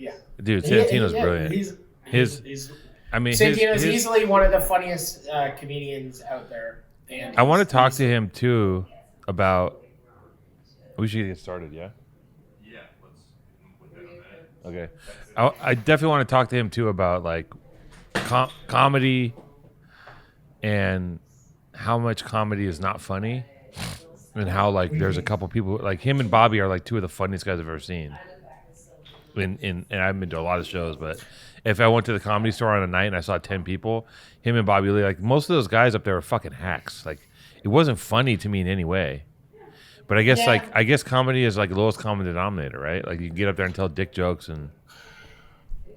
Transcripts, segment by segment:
Yeah. Dude, Santino's brilliant. Santino's easily one of the funniest comedians out there. And I want to talk to him too about. We should get started, yeah. Yeah, let's put that on that. Okay, I definitely want to talk to him too about like comedy and how much comedy is not funny, and how like there's a couple people like him and Bobby are like two of the funniest guys I've ever seen. And I've been to a lot of shows, but if I went to the Comedy Store on a night and I saw 10 people, him and Bobby Lee, like most of those guys up there are fucking hacks. Like it wasn't funny to me in any way. But I guess comedy is like the lowest common denominator, right? Like you can get up there and tell dick jokes and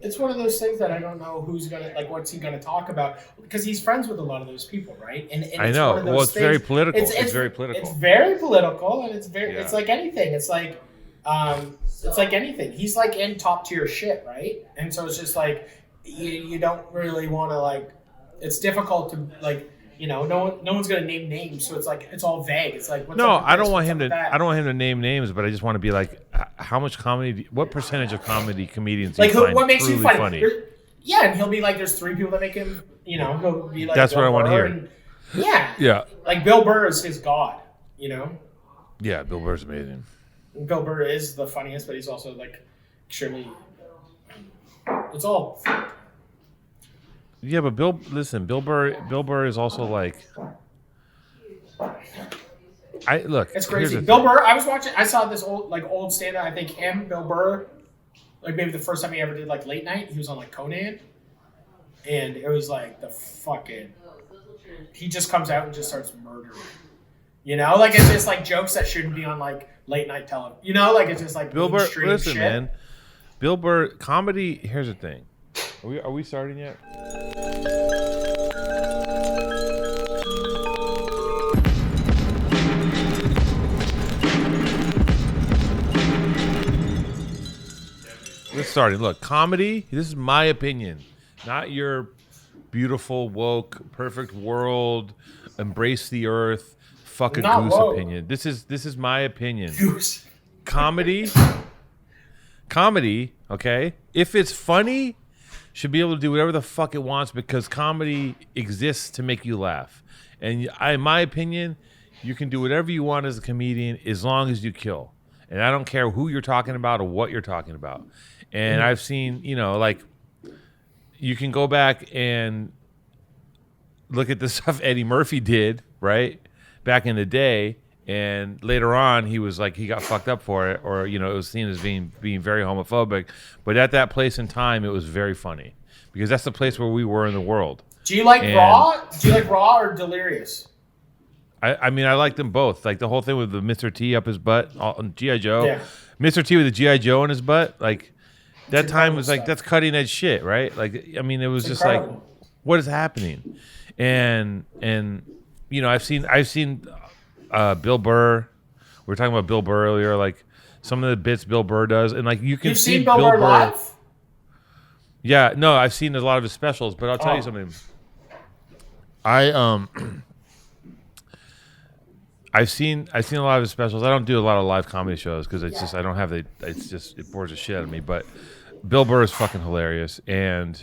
it's one of those things that I don't know who's gonna like. What's he gonna talk about? Because he's friends with a lot of those people, right? And I know. Well, it's very political. It's very political. It's very political, and it's very. Yeah. It's like anything. It's like anything. He's like in top tier shit, right? And so it's just like you don't really want to like. It's difficult to like. You know, no one's gonna name names, so it's like it's all vague. It's like I don't want him to name names, but I just want to be like, how much comedy? What percentage of comedians? Like, what makes you funny? Yeah, and he'll be like, there's 3 people that make him. You know, he'll be like, that's Bill what I want to hear. Yeah. Like Bill Burr is his god. You know. Yeah, Bill Burr's amazing. Bill Burr is the funniest, but he's also like extremely. It's all. Yeah, but Bill Burr is also like. It's crazy. Bill Burr. I saw this old stand-up. I think Bill Burr, like maybe the first time he ever did like late night. He was on like Conan, and it was like the fucking. He just comes out and just starts murdering. You know, like it's just like jokes that shouldn't be on like late night television. You know, like it's just like Bill Burr. Listen, shit. Man, Bill Burr comedy. Here's the thing. Are we starting yet? Let's start it. Look, comedy. This is my opinion, not your beautiful, woke, perfect world, embrace the earth, fuck a goose opinion. This is my opinion. Goose. Comedy. Okay, if it's funny, should be able to do whatever the fuck it wants because comedy exists to make you laugh. And in my opinion, you can do whatever you want as a comedian as long as you kill. And I don't care who you're talking about or what you're talking about. And I've seen, like you can go back and look at the stuff Eddie Murphy did, right? Back in the day. And later on, he was like, he got fucked up for it, or it was seen as being very homophobic. But at that place in time, it was very funny because that's the place where we were in the world. Do you like Raw? Do you like Raw or Delirious? I mean, I like them both. Like the whole thing with the Mr. T up his butt, G.I. Joe, yeah. Mr. T with the G.I. Joe in his butt, like that time was like that's cutting edge shit, right? Like I mean, it was just incredible. Like, what is happening? And I've seen. Bill Burr. We were talking about Bill Burr earlier. Like some of the bits Bill Burr does, and like you can You've see seen Bill Burr live. Yeah, no, I've seen a lot of his specials, but I'll tell you something. I've seen a lot of his specials. I don't do a lot of live comedy shows because it's just I don't have it bores the shit out of me. But Bill Burr is fucking hilarious, and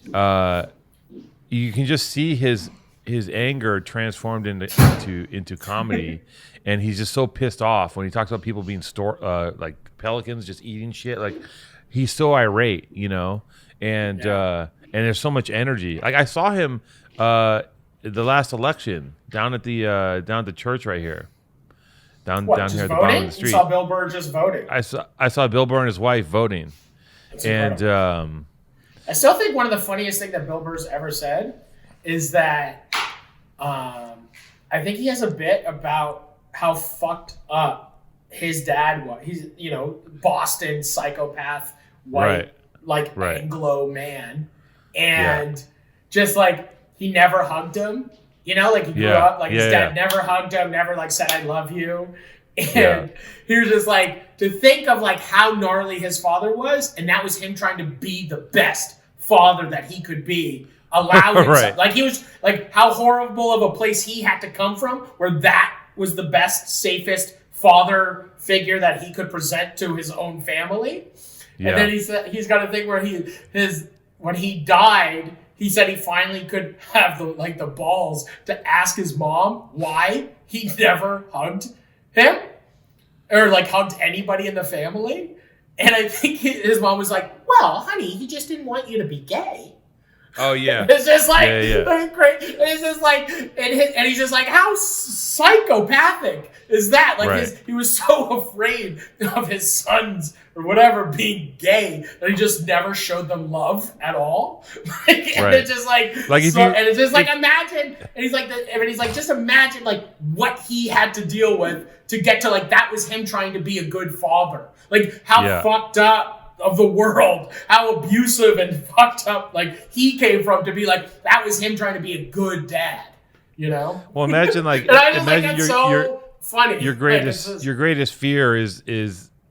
you can just see his anger transformed into comedy, and he's just so pissed off when he talks about people being like pelicans just eating shit. Like he's so irate, and there's so much energy. Like I saw him the last election down at the church right here, down here at the bottom of the street. You saw Bill Burr just voting. I saw Bill Burr and his wife voting, and I still think one of the funniest things that Bill Burr's ever said is that I think he has a bit about how fucked up his dad was. He's, Boston psychopath, white, Anglo man. And just like, he never hugged him. Like he grew up, like his dad never hugged him, never like said, I love you. And he was just like, to think of like how gnarly his father was. And that was him trying to be the best father that he could be. Allowing right. Like he was like how horrible of a place he had to come from where that was the best, safest father figure that he could present to his own family. And then he said he's got a thing where when he died, he said he finally could have the balls to ask his mom why he never hugged him or hugged anybody in the family. And I think his mom was like, "Well, honey, he just didn't want you to be gay." Oh yeah. It's just great. It's just and he's just like, how psychopathic is that? He was so afraid of his sons or whatever being gay that he just never showed them love at all. And it's just imagine, and he's like, just imagine what he had to deal with to get to that was him trying to be a good father. How fucked up of the world, how abusive and fucked up he came from to be that was him trying to be a good dad, Well, imagine so funny. Your greatest fear is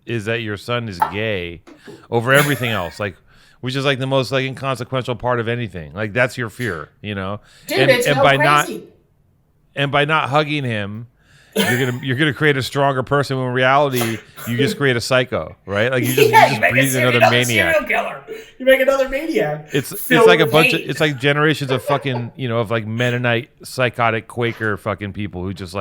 that your son is gay over everything else, which is the most inconsequential part of anything. That's your fear, Dude, it's crazy. By not hugging him, you're gonna create a stronger person when in reality you just create a psycho, right? You just breathe another maniac. Serial killer. You make another maniac. It's like a bunch of it's generations of fucking of Mennonite psychotic Quaker fucking people who just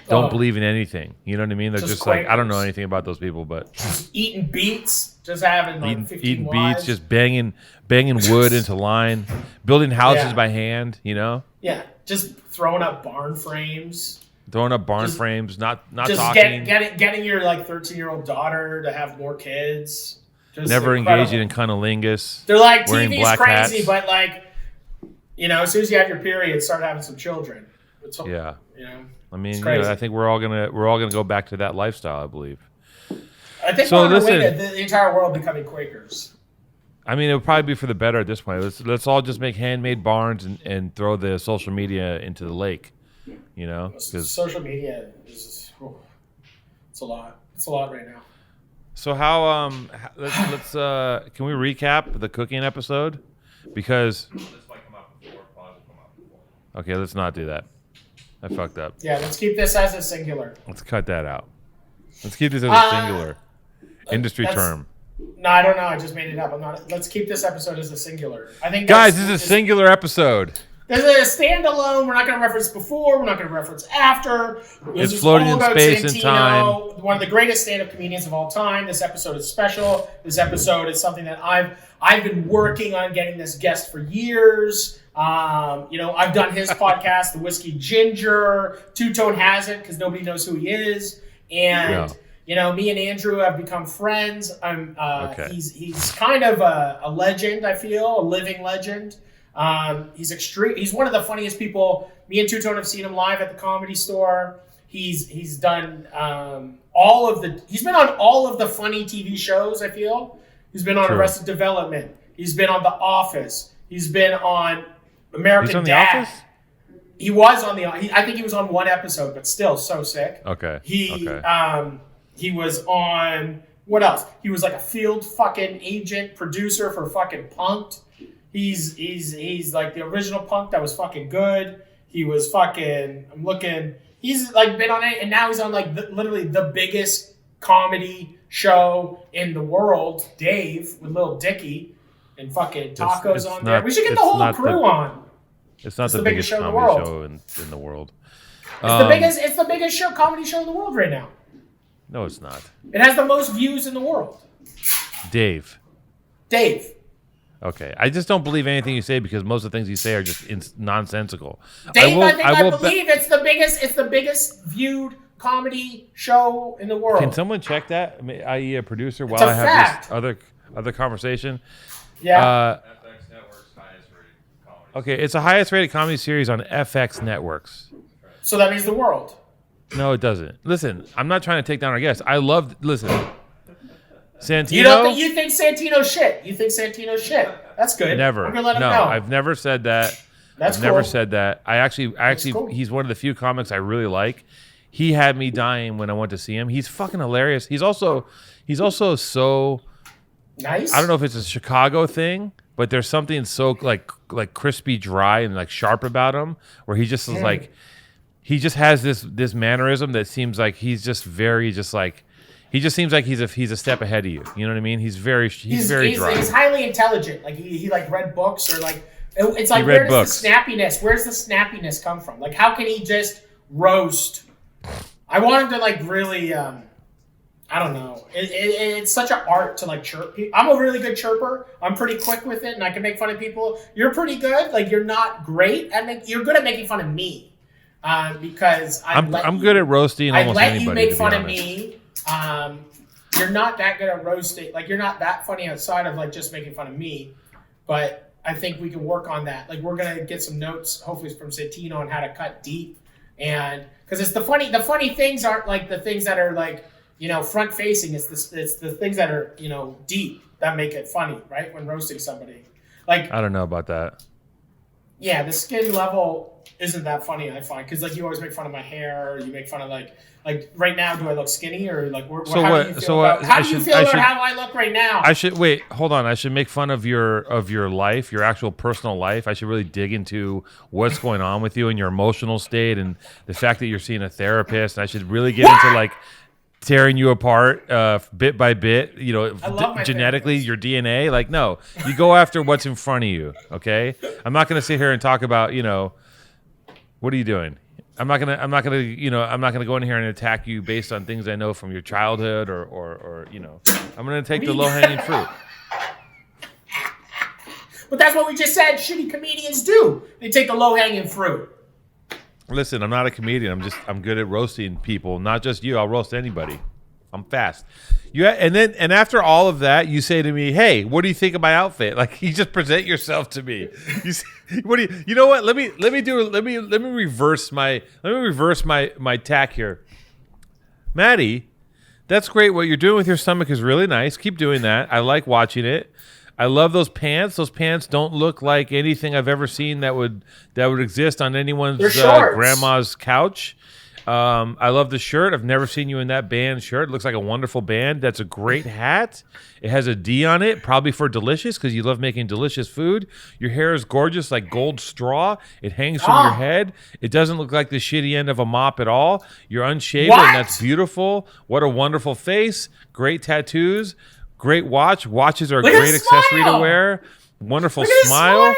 don't believe in anything. You know what I mean? They're just I don't know anything about those people, but eating beets, just having 15 eating wives. beets, just banging wood into line, building houses by hand. Yeah, just throwing up barn frames. Throwing up barn frames, not just talking. Getting your 13-year-old daughter to have more kids. Just never incredible. Engaging in cunnilingus. They're wearing TV's black crazy, hats. but as soon as you have your period, start having some children. Yeah. I mean, crazy. I think we're all gonna go back to that lifestyle. I believe. I think we're on our way to the entire world becoming Quakers. I mean, it would probably be for the better at this point. Let's all just make handmade barns and throw the social media into the lake. Because social media is it's a lot. It's a lot right now. So how let's can we recap the cooking episode? Because This might come out before. Pause will come out before. okay, let's not do that. I fucked up. Yeah, let's keep this as a singular. Let's cut that out. Let's keep this as a singular industry term. No, I don't know. I just made it up. I'm not. Let's keep this episode as a singular. I think guys, this is a singular episode. This is a standalone. We're not going to reference before. We're not going to reference after. It's floating in space and time. One of the greatest stand-up comedians of all time. This episode is special. This episode is something that I've been working on getting this guest for years. I've done his podcast, The Whiskey Ginger. Two Tone hasn't because nobody knows who he is. And me and Andrew have become friends. Okay. He's kind of a legend. I feel a living legend. He's extreme. He's one of the funniest people. Me and Two Tone have seen him live at the Comedy Store. He's done he's been on all of the funny TV shows. I feel he's been on Arrested Development. He's been on The Office. He's been on American Dad. The Office? He was on I think he was on one episode, but still so sick. Okay. He was on what else? He was a field fucking agent producer for fucking Punk'd. He's the original Punk that was fucking good. He was fucking. I'm looking. He's been on it, and now he's on literally the biggest comedy show in the world. Dave with Lil Dicky and fucking Tacos on there. We should get the whole crew on. It's not the biggest comedy show in the world. It's the biggest comedy show in the world right now. No, it's not. It has the most views in the world. Dave. Okay, I just don't believe anything you say because most of the things you say are just nonsensical. Dave, I believe it's the biggest viewed comedy show in the world. Can someone check that, i.e. a producer, while I have this other conversation? Yeah. FX Network's highest rated comedy. Okay, it's the highest rated comedy series on FX Networks. So that means the world. No, it doesn't. Listen, I'm not trying to take down our guest. Listen. Santino? You think Santino's shit. That's good. Never. I'm gonna let him know. I've never said that. That's never cool. said that. I actually, cool. He's one of the few comics I really like. He had me dying when I went to see him. He's fucking hilarious. He's also so nice. I don't know if it's a Chicago thing, but there's something so like crispy, dry, and sharp about him, where he just is he just has this mannerism that seems like he's just very He just seems like he's a step ahead of you. You know what I mean? He's very dry. He's highly intelligent. Like he like read books or like it's like where's the snappiness? Where's the snappiness come from? Like how can he just roast? I want him to like really. I don't know. It's such an art to like chirp people. I'm a really good chirper. I'm pretty quick with it, and I can make fun of people. You're pretty good. Like you're not great at you're good at making fun of me, because I'm good at roasting almost anybody. I let you make fun of me. You're not that good at roasting. Like you're not that funny outside of like just making fun of me. But I think we can work on that. Like we're gonna get some notes, hopefully from Santino, on how to cut deep, and because it's the funny things aren't like the things that are like. Front facing it's the things that are, deep that make it funny, right? When roasting somebody. Like I don't know about that. Yeah, the skin level isn't that funny, I find. Because like you always make fun of my hair, or you make fun of like right now, do I look skinny or like how do you feel about how I look right now? I should wait, hold on. I should make fun of your life, your actual personal life. I should really dig into what's going on with you and your emotional state and the fact that you're seeing a therapist. I should really get into like tearing you apart bit by bit, genetically, your DNA. Like, no, you go after what's in front of you, okay? I'm not going to sit here and talk about, what are you doing? I'm not going to go in here and attack you based on things I know from your childhood or I'm going to take the low-hanging fruit. But that's what we just said shitty comedians do. They take the low-hanging fruit. Listen, I'm not a comedian. I'm good at roasting people. Not just you. I'll roast anybody. I'm fast. And after all of that, you say to me, "Hey, what do you think of my outfit?" Like you just present yourself to me. You know what? Let me reverse my tack here. Matty, that's great. What you're doing with your stomach is really nice. Keep doing that. I like watching it. I love those pants. Those pants don't look like anything I've ever seen that would exist on anyone's grandma's couch. I love the shirt. I've never seen you in that band shirt. It looks like a wonderful band. That's a great hat. It has a D on it, probably for delicious, because you love making delicious food. Your hair is gorgeous, like gold straw. It hangs from your head. It doesn't look like the shitty end of a mop at all. You're unshaven. What? That's beautiful. What a wonderful face. Great tattoos. Great watch. Watches are a great accessory to wear. Wonderful smile.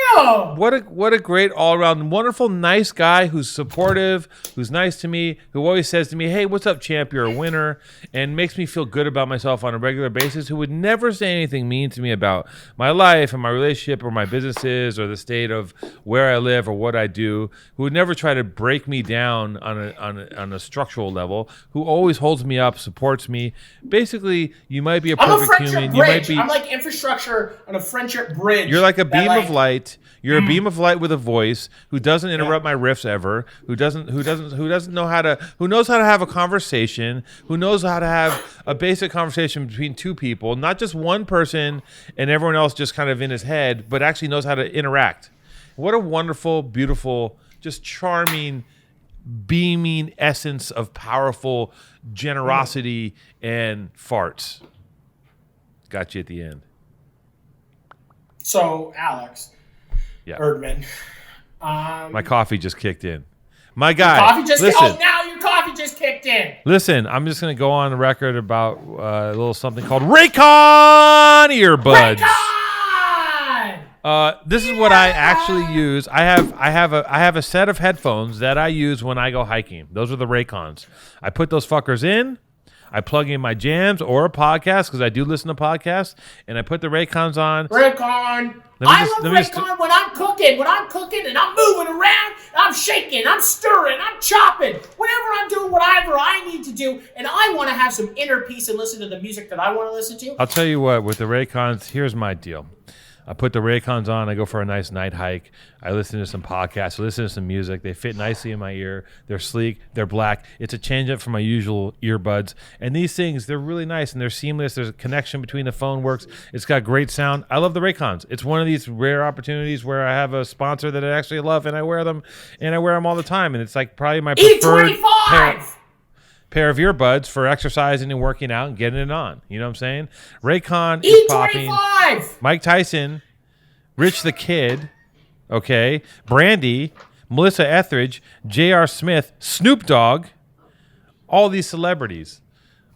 What a great all-around wonderful nice guy who's supportive, who's nice to me, who always says to me, "Hey, what's up, champ? You're a winner," and makes me feel good about myself on a regular basis, who would never say anything mean to me about my life and my relationship or my businesses or the state of where I live or what I do, who would never try to break me down on a structural level, who always holds me up, supports me. Basically, you might be a perfect human. You might be I'm like infrastructure on a friendship bridge. You're like a beam of light. You're a beam of light with a voice who doesn't interrupt my riffs ever. Who knows how to have a conversation. Who knows how to have a basic conversation between two people, not just one person and everyone else just kind of in his head, but actually knows how to interact. What a wonderful, beautiful, just charming, beaming essence of powerful generosity and farts. Got you at the end. So, Alex Erdman. My coffee just kicked in. My guy. Now your coffee just kicked in. Listen, I'm just going to go on the record about a little something called Raycon earbuds. Raycon! This is what I actually use. I have a set of headphones that I use when I go hiking. Those are the Raycons. I put those fuckers in. I plug in my jams or a podcast because I do listen to podcasts, and I put the Raycons on. Raycon. I love Raycon when I'm cooking. When I'm cooking and I'm moving around, I'm shaking, I'm stirring, I'm chopping. Whenever I'm doing whatever I need to do, and I want to have some inner peace and listen to the music that I want to listen to. I'll tell you what, with the Raycons, here's my deal. I put the Raycons on. I go for a nice night hike. I listen to some podcasts. I listen to some music. They fit nicely in my ear. They're sleek. They're black. It's a change up from my usual earbuds. And these things, they're really nice and they're seamless. There's a connection between the phone works. It's got great sound. I love the Raycons. It's one of these rare opportunities where I have a sponsor that I actually love and I wear them all the time. And it's like probably my preferred pair of earbuds for exercising and working out and getting it on. You know what I'm saying? Raycon is popping. Mike Tyson, Rich the Kid, okay, Brandy, Melissa Etheridge, J.R. Smith, Snoop Dogg, all these celebrities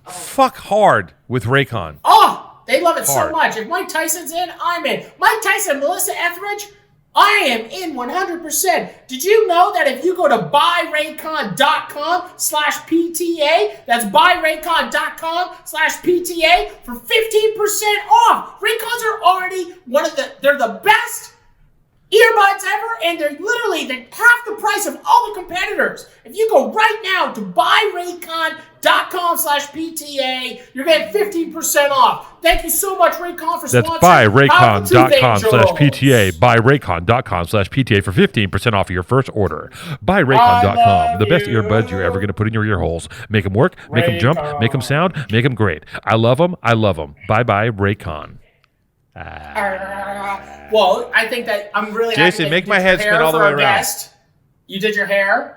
fuck hard with Raycon. Oh, they love it Hard. so much. If Mike Tyson's in, I'm in. Mike Tyson, Melissa Etheridge, I am in 100%. Did you know that if you go to buyraycon.com/PTA, that's buyraycon.com/PTA for 15% off. Raycons are already they're the best earbuds ever, and they're literally half the price of all the competitors. If you go right now to buyraycon.com/PTA, you're getting 15% off. Thank you so much, Raycon, for sponsoring. That's buyraycon.com/PTA. Buyraycon.com/PTA for 15% off of your first order. Buyraycon.com, the best earbuds you're ever going to put in your ear holes. Make them work, make them jump, make them sound, make them great. I love them. I love them. Bye-bye, Raycon. Well, I think that I'm really happy Jason, that make you my did head your spin hair all the for way our around. guest. You did your hair.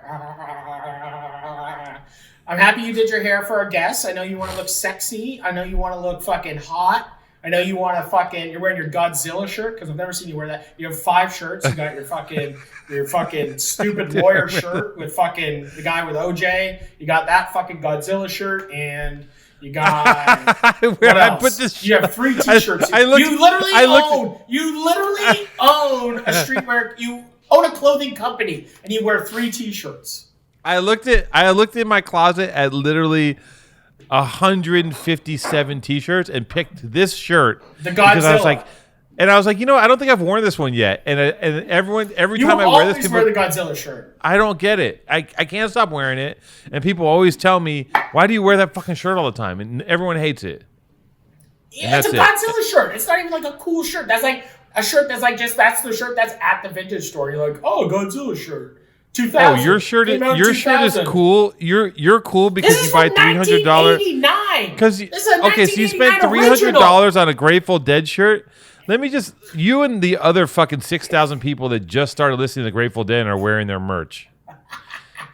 I'm happy you did your hair for our guest. I know you want to look sexy. I know you want to look fucking hot. I know you want to you're wearing your Godzilla shirt because I've never seen you wear that. You have 5 shirts. You got your fucking stupid lawyer shirt with fucking the guy with OJ. You got that fucking Godzilla shirt and you got what else? I put this you have 3 t-shirts. You literally own a streetwear. You own a clothing company and you wear 3 t-shirts. I looked in my closet at literally 157 t-shirts and picked this shirt because I was like, you know, I don't think I've worn this one yet. And every time I wear this, people wear the Godzilla shirt. I don't get it. I can't stop wearing it, and people always tell me, "Why do you wear that fucking shirt all the time?" And everyone hates it. Yeah, it's a Godzilla shirt. It's not even like a cool shirt. That's like a shirt that's like that's the shirt that's at the vintage store. You're like, oh, Godzilla shirt. 2000. Oh, your shirt is cool. You're cool because you buy $300. Because okay, so you spent $300 on a Grateful Dead shirt. Let me just you and the other fucking 6,000 people that just started listening to Grateful Dead and are wearing their merch.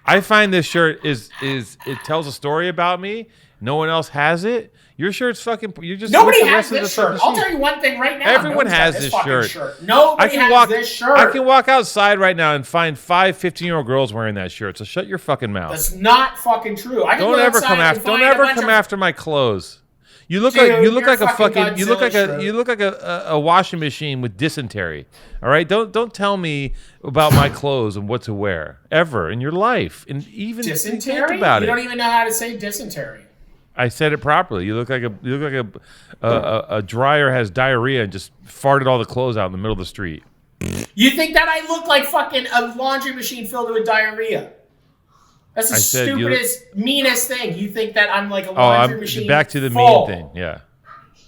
I find this shirt is it tells a story about me. No one else has it. Your shirt's fucking. You just nobody has this shirt. I'll tell you one thing right now. Everyone has this shirt. Nobody has this shirt. I can walk outside right now and find 5 15-year-old girls wearing that shirt. So shut your fucking mouth. That's not fucking true. Don't ever come after my clothes. You look like a washing machine with dysentery. All right, don't tell me about my clothes and what to wear ever in your life. And even dysentery. Think about you don't even know how to say dysentery. I said it properly. You look like a dryer has diarrhea and just farted all the clothes out in the middle of the street. You think that I look like fucking a laundry machine filled with diarrhea? That's the stupidest, meanest thing. You think that I'm like a laundry machine? Back to the full. mean thing, yeah.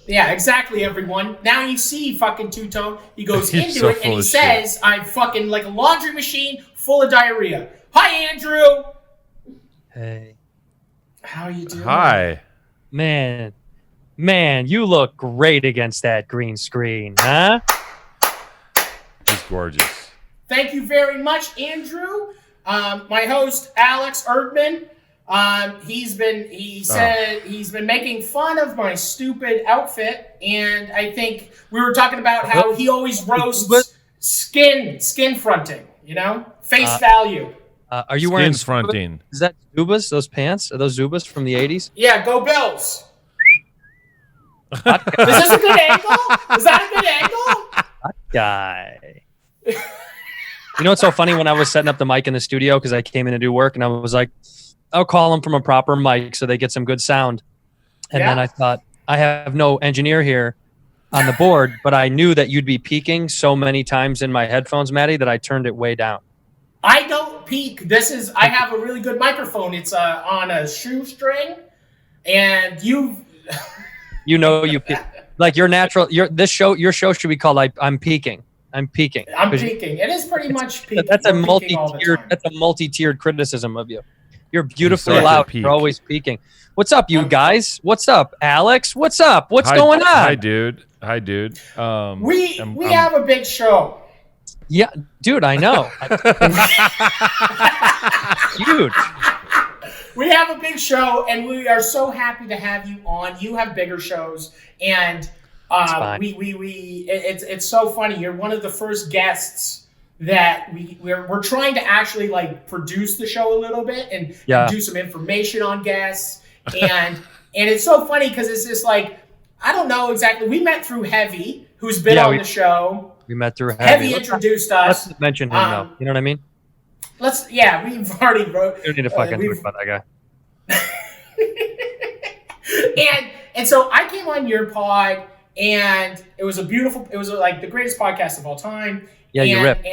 Yeah, exactly, everyone. Now you see fucking Two-Tone. He goes into so it and he says, I'm fucking like a laundry machine full of diarrhea. Hi, Andrew. Hey. How you doing? Hi. Man, you look great against that green screen, huh? He's gorgeous. Thank you very much, Andrew. My host, Alex Erdman, he's been making fun of my stupid outfit, and I think we were talking about how he always roasts skin fronting, you know, face value. Are you wearing fronting? Is that Zubas? Those pants? Are those Zubas from the 80s? Yeah, go Bills. Is this a good angle? Is that a good angle? Hot guy. You know what's so funny? When I was setting up the mic in the studio, because I came in to do work, and I was like, I'll call them from a proper mic so they get some good sound. And then I thought, I have no engineer here on the board, but I knew that you'd be peaking so many times in my headphones, Matty, that I turned it way down. I don't peak. I have a really good microphone. It's on a shoestring, and you peak. Like your show should be called I'm peaking. I'm peaking. I'm peaking. It is pretty much peaking. That's a multi-tiered criticism of you. You're beautifully loud. You're always peaking. What's up, you guys? What's up, Alex? What's up? What's going on? Hi, dude. We have a big show. Yeah, dude, I know. Huge. We have a big show, and we are so happy to have you on. You have bigger shows, and it's so funny. You're one of the first guests that we're trying to actually like produce the show a little bit and do some information on guests. And it's so funny because it's just like, I don't know exactly. We met through Heavy, who's been on the show. We met through Heavy. Heavy introduced us. Let's mention him though. You know what I mean? We've already wrote. We don't need to fucking talk about that guy. and so I came on your pod, and it was like the greatest podcast of all time. Yeah, you ripped.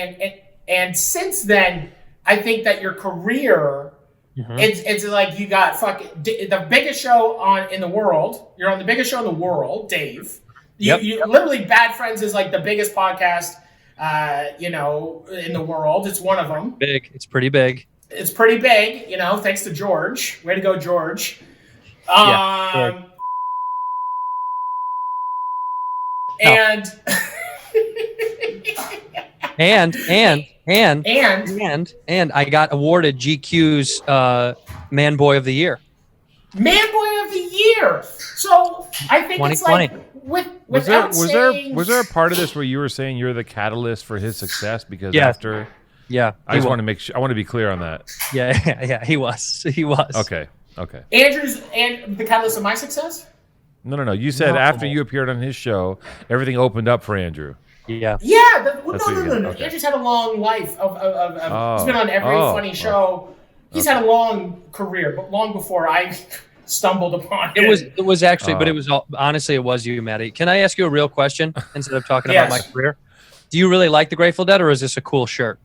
And since then, I think that your career, it's like you got the biggest show in the world. You're on the biggest show in the world, Dave. You literally, Bad Friends is like the biggest podcast, in the world. It's one of them. Big. It's pretty big. It's pretty big, thanks to George. Way to go, George. Yeah, and and I got awarded GQ's Man Boy of the Year. Man Boy of the Year. So I think it's like was there a part of this where you were saying you're the catalyst for his success because after? Yeah, I just want to make sure. I want to be clear on that. Yeah, he was. Okay. Andrew's and the catalyst of my success? No. You said after you appeared on his show, everything opened up for Andrew. Yeah. No. Okay. Andrew's had a long life he's been on every funny show. He's had a long career, but long before I stumbled upon him. It was actually, but it was honestly, it was you, Matty. Can I ask you a real question instead of talking about my career? Do you really like the Grateful Dead, or is this a cool shirt?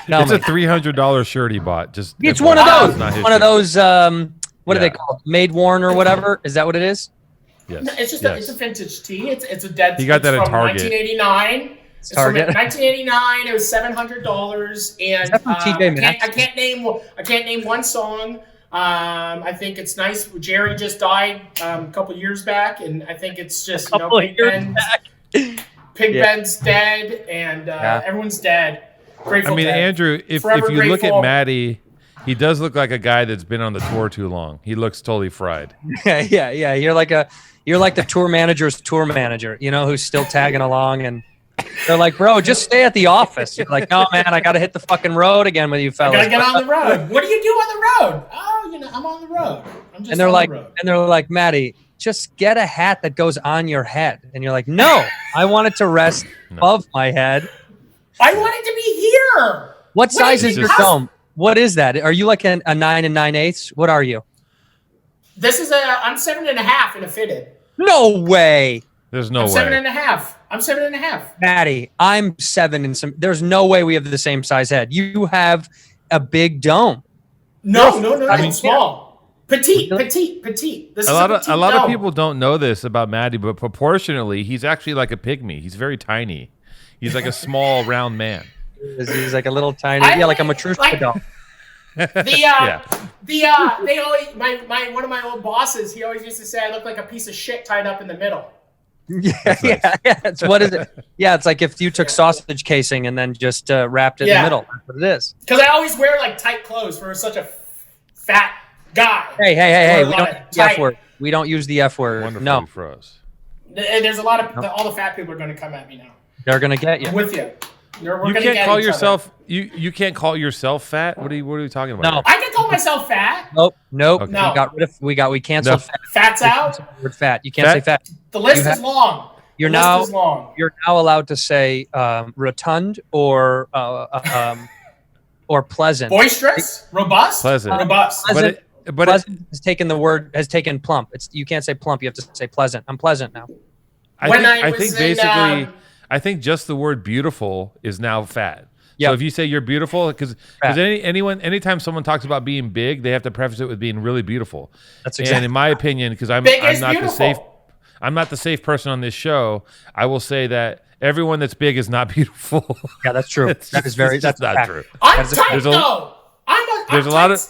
No, it's a $300 shirt he bought. It's one of those. What are they called? Made worn or whatever? Is that what it is? Yes. No, it's just it's a vintage tee. It's a dead. He got that at Target. 1989. It's Target. From 1989. It was $700, and I can't name one song. I think it's nice. Jerry just died a couple years back, and I think it's just Pig Ben's dead, and everyone's dead. Grateful Dead. Andrew, if you look at Matty, he does look like a guy that's been on the tour too long. He looks totally fried. Yeah. You're like the tour manager's tour manager, who's still tagging along, and they're like, bro, just stay at the office. You're like, no, man, I got to hit the fucking road again with you fellas. I got to get on the road. What do you do on the road? Oh, I'm on the road. I'm just on the road. And they're like, Matty, just get a hat that goes on your head. And you're like, no, I want it to rest above my head. I want it to be here. What size is your dome? What is that? Are you like a 9 9/8? What are you? I'm 7.5 in a fitted. No way. There's no way. 7.5. I'm 7.5. Matty, I'm 7 and some. There's no way we have the same size head. You have a big dome. No. I'm small. Petite. This a lot of people don't know this about Matty, but proportionally, he's actually like a pygmy. He's very tiny. He's like a small, round man. He's like a little tiny, like a Matrushka doll. They always one of my old bosses. He always used to say I look like a piece of shit tied up in the middle. Yeah. It's what is it? Yeah, it's like if you took sausage casing and then just wrapped it in the middle. That's what it is. Because I always wear like tight clothes for such a fat guy. Hey! We don't use the F word. We don't use the F word. Wonderful no. for us. There's a lot of all the fat people are going to come at me now. They're going to get you. I'm with you. You can't call yourself you can't call yourself fat. What are you talking about? No, I can call myself fat. Nope. Okay. No. We canceled fat. Fat's out. The word fat. You can't say fat. The list is long. You're now allowed to say rotund or pleasant. Boisterous, robust, pleasant. Robust. But pleasant has taken plump. You can't say plump. You have to say pleasant. I'm pleasant now. I think just the word beautiful is now fat. Yep. So if you say you're beautiful, because anytime someone talks about being big, they have to preface it with being really beautiful. That's exactly. And in my opinion, because I'm not the safe person on this show, I will say that everyone that's big is not beautiful. Yeah, that's true. That's not true. I'm tight though. There's a lot of.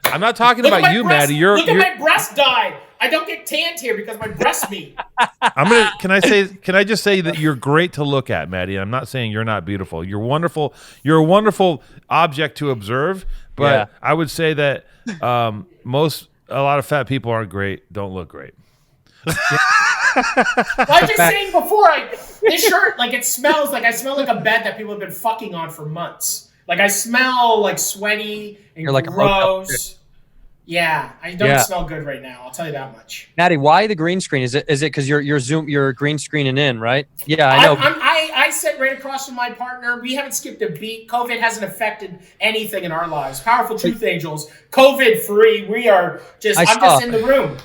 I'm not talking about you, Matty. Look at my breast dye. I don't get tanned here because my breast meat. Can I just say that you're great to look at, Matty? I'm not saying you're not beautiful. You're wonderful. You're a wonderful object to observe. But I would say that a lot of fat people aren't great. Don't look great. Well, I was just saying before, this shirt, it smells like I smell like a bed that people have been fucking on for months. Like I smell like sweaty and you're like gross. Yeah, I don't smell good right now. I'll tell you that much. Matty, why the green screen? Is it because you're green screening in, right? Yeah, I know. I sit right across from my partner. We haven't skipped a beat. COVID hasn't affected anything in our lives. Powerful truth angels, COVID free. We are just. I'm just in the room.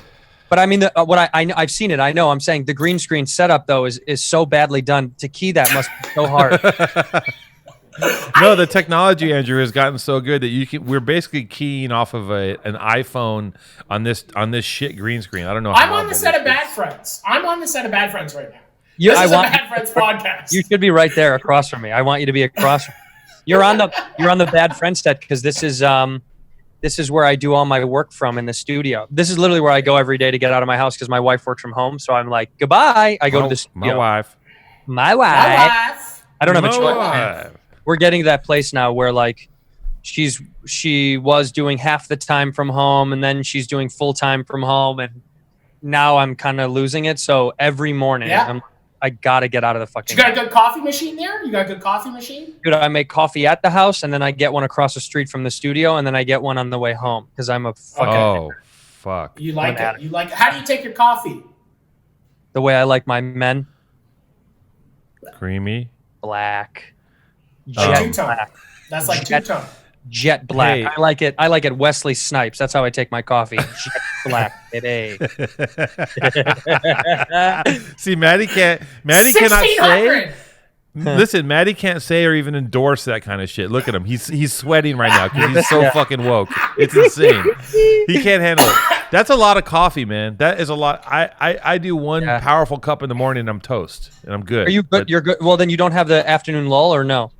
But I mean, I've seen it. I know. I'm saying the green screen setup though is so badly done. To key that must be so hard. No, the technology, Andrew, has gotten so good that we're basically keying off of an iPhone on this shit green screen. I don't know. I'm on the set of Bad Friends. I'm on the set of Bad Friends right now. This is a Bad Friends podcast. You should be right there across from me. I want you to be across from me. You're on the Bad Friends set because this is where I do all my work from in the studio. This is literally where I go every day to get out of my house because my wife works from home. So I'm like, goodbye. I go to the studio. My wife. I don't have a choice. We're getting to that place now where like she was doing half the time from home and then she's doing full time from home, and now I'm kind of losing it. So every morning I gotta get out of the fucking. You got a good coffee machine there? You got a good coffee machine? Dude, I make coffee at the house and then I get one across the street from the studio and then I get one on the way home because I'm a fucking. Oh, fuck! You like it? You like it? How do you take your coffee? The way I like my men. Creamy. Black. Jet black. That's like two-tone. Jet black. Hey. I like it Wesley Snipes. That's how I take my coffee. Jet black. Today. See, Matty cannot say. Listen, Matty can't say or even endorse that kind of shit. Look at him. He's sweating right now because he's so fucking woke. It's insane. He can't handle it. That's a lot of coffee, man. That is a lot. I do one powerful cup in the morning and I'm toast and I'm good. Are you good? You're good. Well, then you don't have the afternoon lull or no?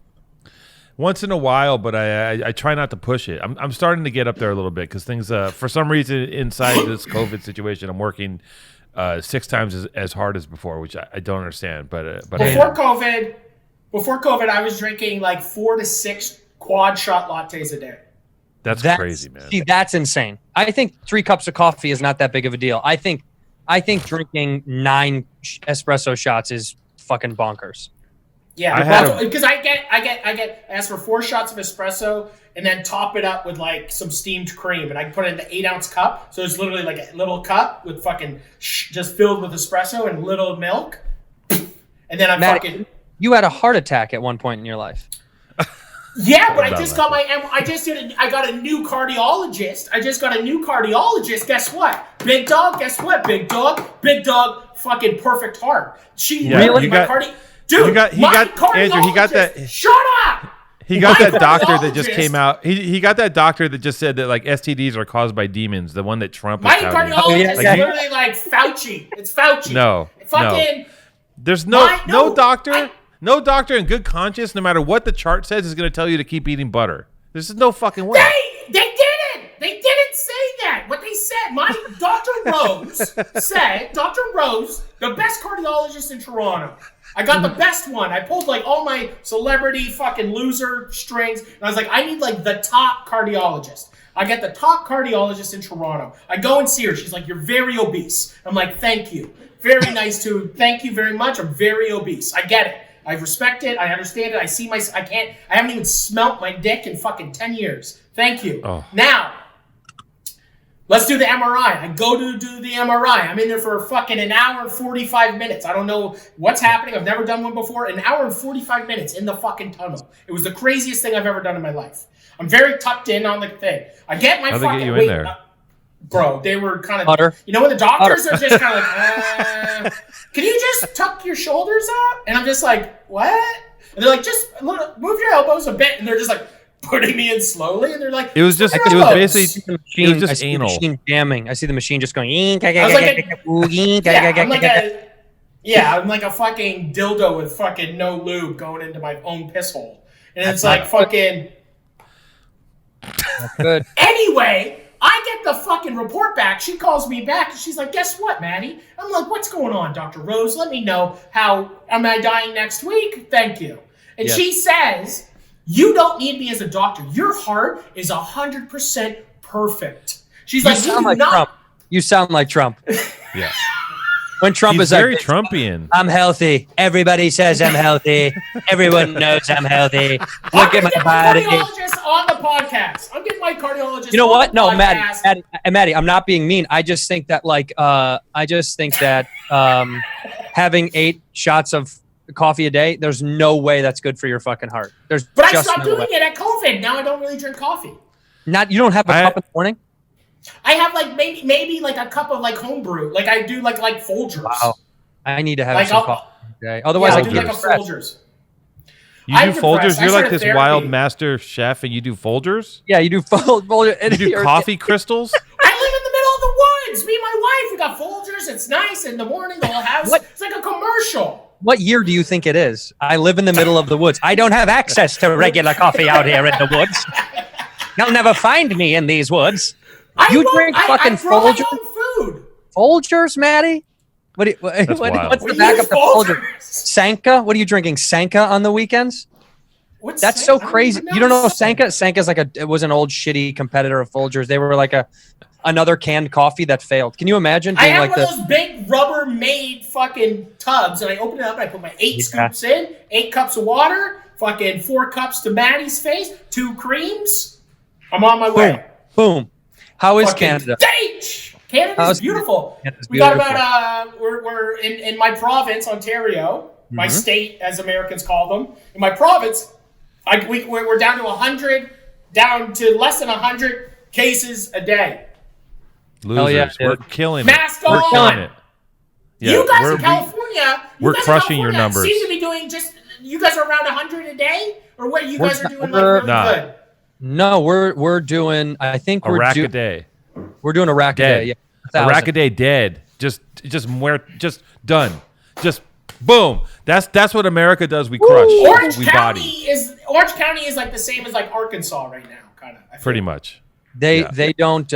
Once in a while, but I try not to push it. I'm starting to get up there a little bit because things, for some reason, inside this COVID situation, I'm working 6 times as hard as before, which I don't understand. But before COVID, I was drinking like 4 to 6 quad shot lattes a day. That's crazy, man. See, that's insane. I think 3 cups of coffee is not that big of a deal. I think drinking 9 espresso shots is fucking bonkers. Yeah, because I ask for 4 shots of espresso and then top it up with like some steamed cream, and I put it in the 8-ounce cup, so it's literally like a little cup with fucking just filled with espresso and little milk, and then I'm You had a heart attack at one point in your life. Yeah, but I got a new cardiologist. Guess what? Big dog. Big dog. Fucking perfect heart. Andrew, he got that. Shut up. He got that doctor that just came out. He got that doctor that just said that like STDs are caused by demons. The one that Trump. My cardiologist is literally like Fauci. It's Fauci. No. There's no doctor. No doctor in good conscience, no matter what the chart says, is going to tell you to keep eating butter. There's no fucking way. They didn't. They didn't say that. What they said, my Dr. Rose, the best cardiologist in Toronto. I got the best one. I pulled like all my celebrity fucking loser strings, and I was like, I need like the top cardiologist. I get the top cardiologist in Toronto. I go and see her. She's like, you're very obese. I'm like, thank you. Very nice to. Thank you very much. I'm very obese. I get it. I respect it. I understand it. I haven't even smelt my dick in fucking 10 years. Thank you. Oh. Now, let's do the MRI. I go to do the MRI. I'm in there for fucking an hour and 45 minutes. I don't know what's happening. I've never done one before. An hour and 45 minutes in the fucking tunnel. It was the craziest thing I've ever done in my life. I'm very tucked in on the thing. I get my fucking get you in there? Bro, they were kind of... Butter. You know when the doctors are just kind of like, can you just tuck your shoulders up? And I'm just like, what? And they're like, just move your elbows a bit. And they're just like putting me in slowly. And they're like... It was basically... It was just anal. The machine jamming. I see the machine just going... I'm like a fucking dildo with fucking no lube going into my own piss hole. And it's like fucking... That's good. Anyway... I get the fucking report back. She calls me back and she's like, guess what, Matty? I'm like, what's going on, Dr. Rose? Let me know. How am I dying next week? Thank you. And she says, you don't need me as a doctor. Your heart is 100% perfect. She's like, Trump. You sound like Trump. Yeah. When Trump is very Trumpian. I'm healthy. Everybody says I'm healthy. Everyone knows I'm healthy. Look at my body. on the podcast. I'm getting my cardiologist. You know on what? the No, podcast. Matty, I'm not being mean. I just think that having 8 shots of coffee a day, there's no way that's good for your fucking heart. But I stopped doing it at COVID. Now I don't really drink coffee. You don't have a cup in the morning? I have like maybe like a cup of like homebrew. Like I do like Folgers. Wow. I need to have like some coffee today. Otherwise, I I do get like a Folgers. You do Folgers? You're like this wild master chef and you do Folgers? Yeah, you do Folgers. You do coffee crystals? I live in the middle of the woods. Me and my wife, we got Folgers. It's nice in the morning. The whole house. It's like a commercial. What year do you think it is? I live in the middle of the woods. I don't have access to regular coffee out here in the woods. You'll never find me in these woods. You drink fucking Folgers? Food. Folgers, Matty? What's the backup to Folgers? Sanka? What are you drinking? Sanka on the weekends? That's so crazy. You don't know Sanka? Sanka's it was an old shitty competitor of Folgers. They were like another canned coffee that failed. Can you imagine being I have one of those big Rubbermaid fucking tubs, and I open it up and I put my 8 scoops in, 8 cups of water, fucking 4 cups to Matty's face, 2 creams. I'm on my way. Boom. How is Canada? Canada's beautiful. We got about we're in my province, Ontario, my state, as Americans call them. In my province, we're down to 100, down to less than 100 cases a day. Losers, we're killing it. Mask on. We're killing it. Yeah, you guys in California, we're crushing your numbers. Seem to be doing you guys are around 100 a day, or what? You guys are doing really good. No, we're doing. I think a rack a day. We're doing a rack a day. Yeah, a rack a day dead. Just done. Just boom. That's what America does. We crush. Orange we County body. Orange County is like the same as like Arkansas right now, kind of. Pretty much. They don't.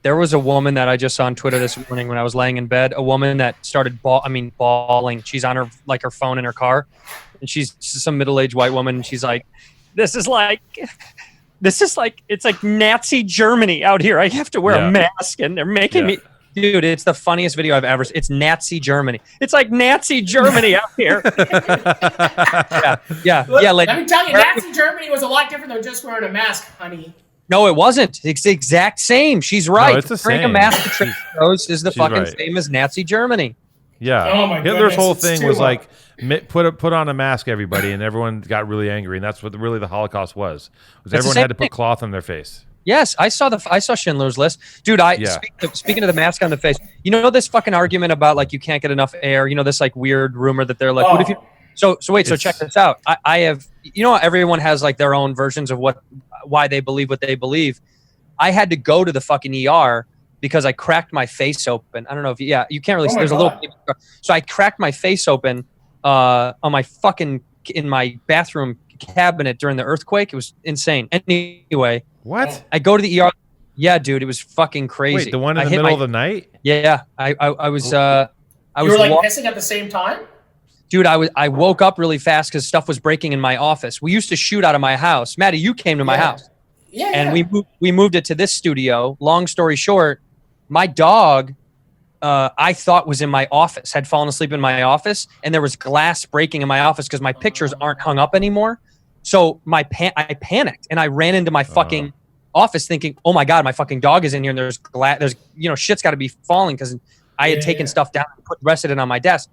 There was a woman that I just saw on Twitter this morning when I was laying in bed. A woman that started bawling. She's on her phone in her car, and she's some middle-aged white woman. And she's like, "This is like it's like Nazi Germany out here. I have to wear a mask, and they're making me." Dude, it's the funniest video I've ever seen. It's Nazi Germany. It's like Nazi Germany out here. Yeah. Like, let me tell you, Nazi Germany was a lot different than just wearing a mask, honey. No, it wasn't. It's the exact same. She's right. No, it's the same. Wearing a mask to trade shows is the fucking same as Nazi Germany. Yeah. Oh my Hitler's goodness, whole thing was like put on a mask, everybody, and everyone got really angry, and that's what really the Holocaust was everyone had to put cloth on their face. Yes, I saw Schindler's List, dude. Speaking of the mask on the face, you know this fucking argument about like you can't get enough air. You know this like weird rumor that they're like, what if you? So check this out. I have, you know, everyone has like their own versions of why they believe what they believe. I had to go to the fucking ER because I cracked my face open. I don't know if you can't really see. There's a little. So I cracked my face open on my fucking in my bathroom cabinet during the earthquake. It was insane. Anyway. What? I go to the ER. Yeah, dude, it was fucking crazy. Wait, the one in the middle of the night? Yeah, I was. You were like pissing at the same time? Dude, I woke up really fast because stuff was breaking in my office. We used to shoot out of my house. Matty, you came to my house. Yeah. And we moved it to this studio. Long story short, my dog, I thought was in my office, had fallen asleep in my office, and there was glass breaking in my office because my pictures aren't hung up anymore. So I panicked and I ran into my fucking office thinking, oh my God, my fucking dog is in here and there's glass, shit's got to be falling because I had taken stuff down and rested it on my desk.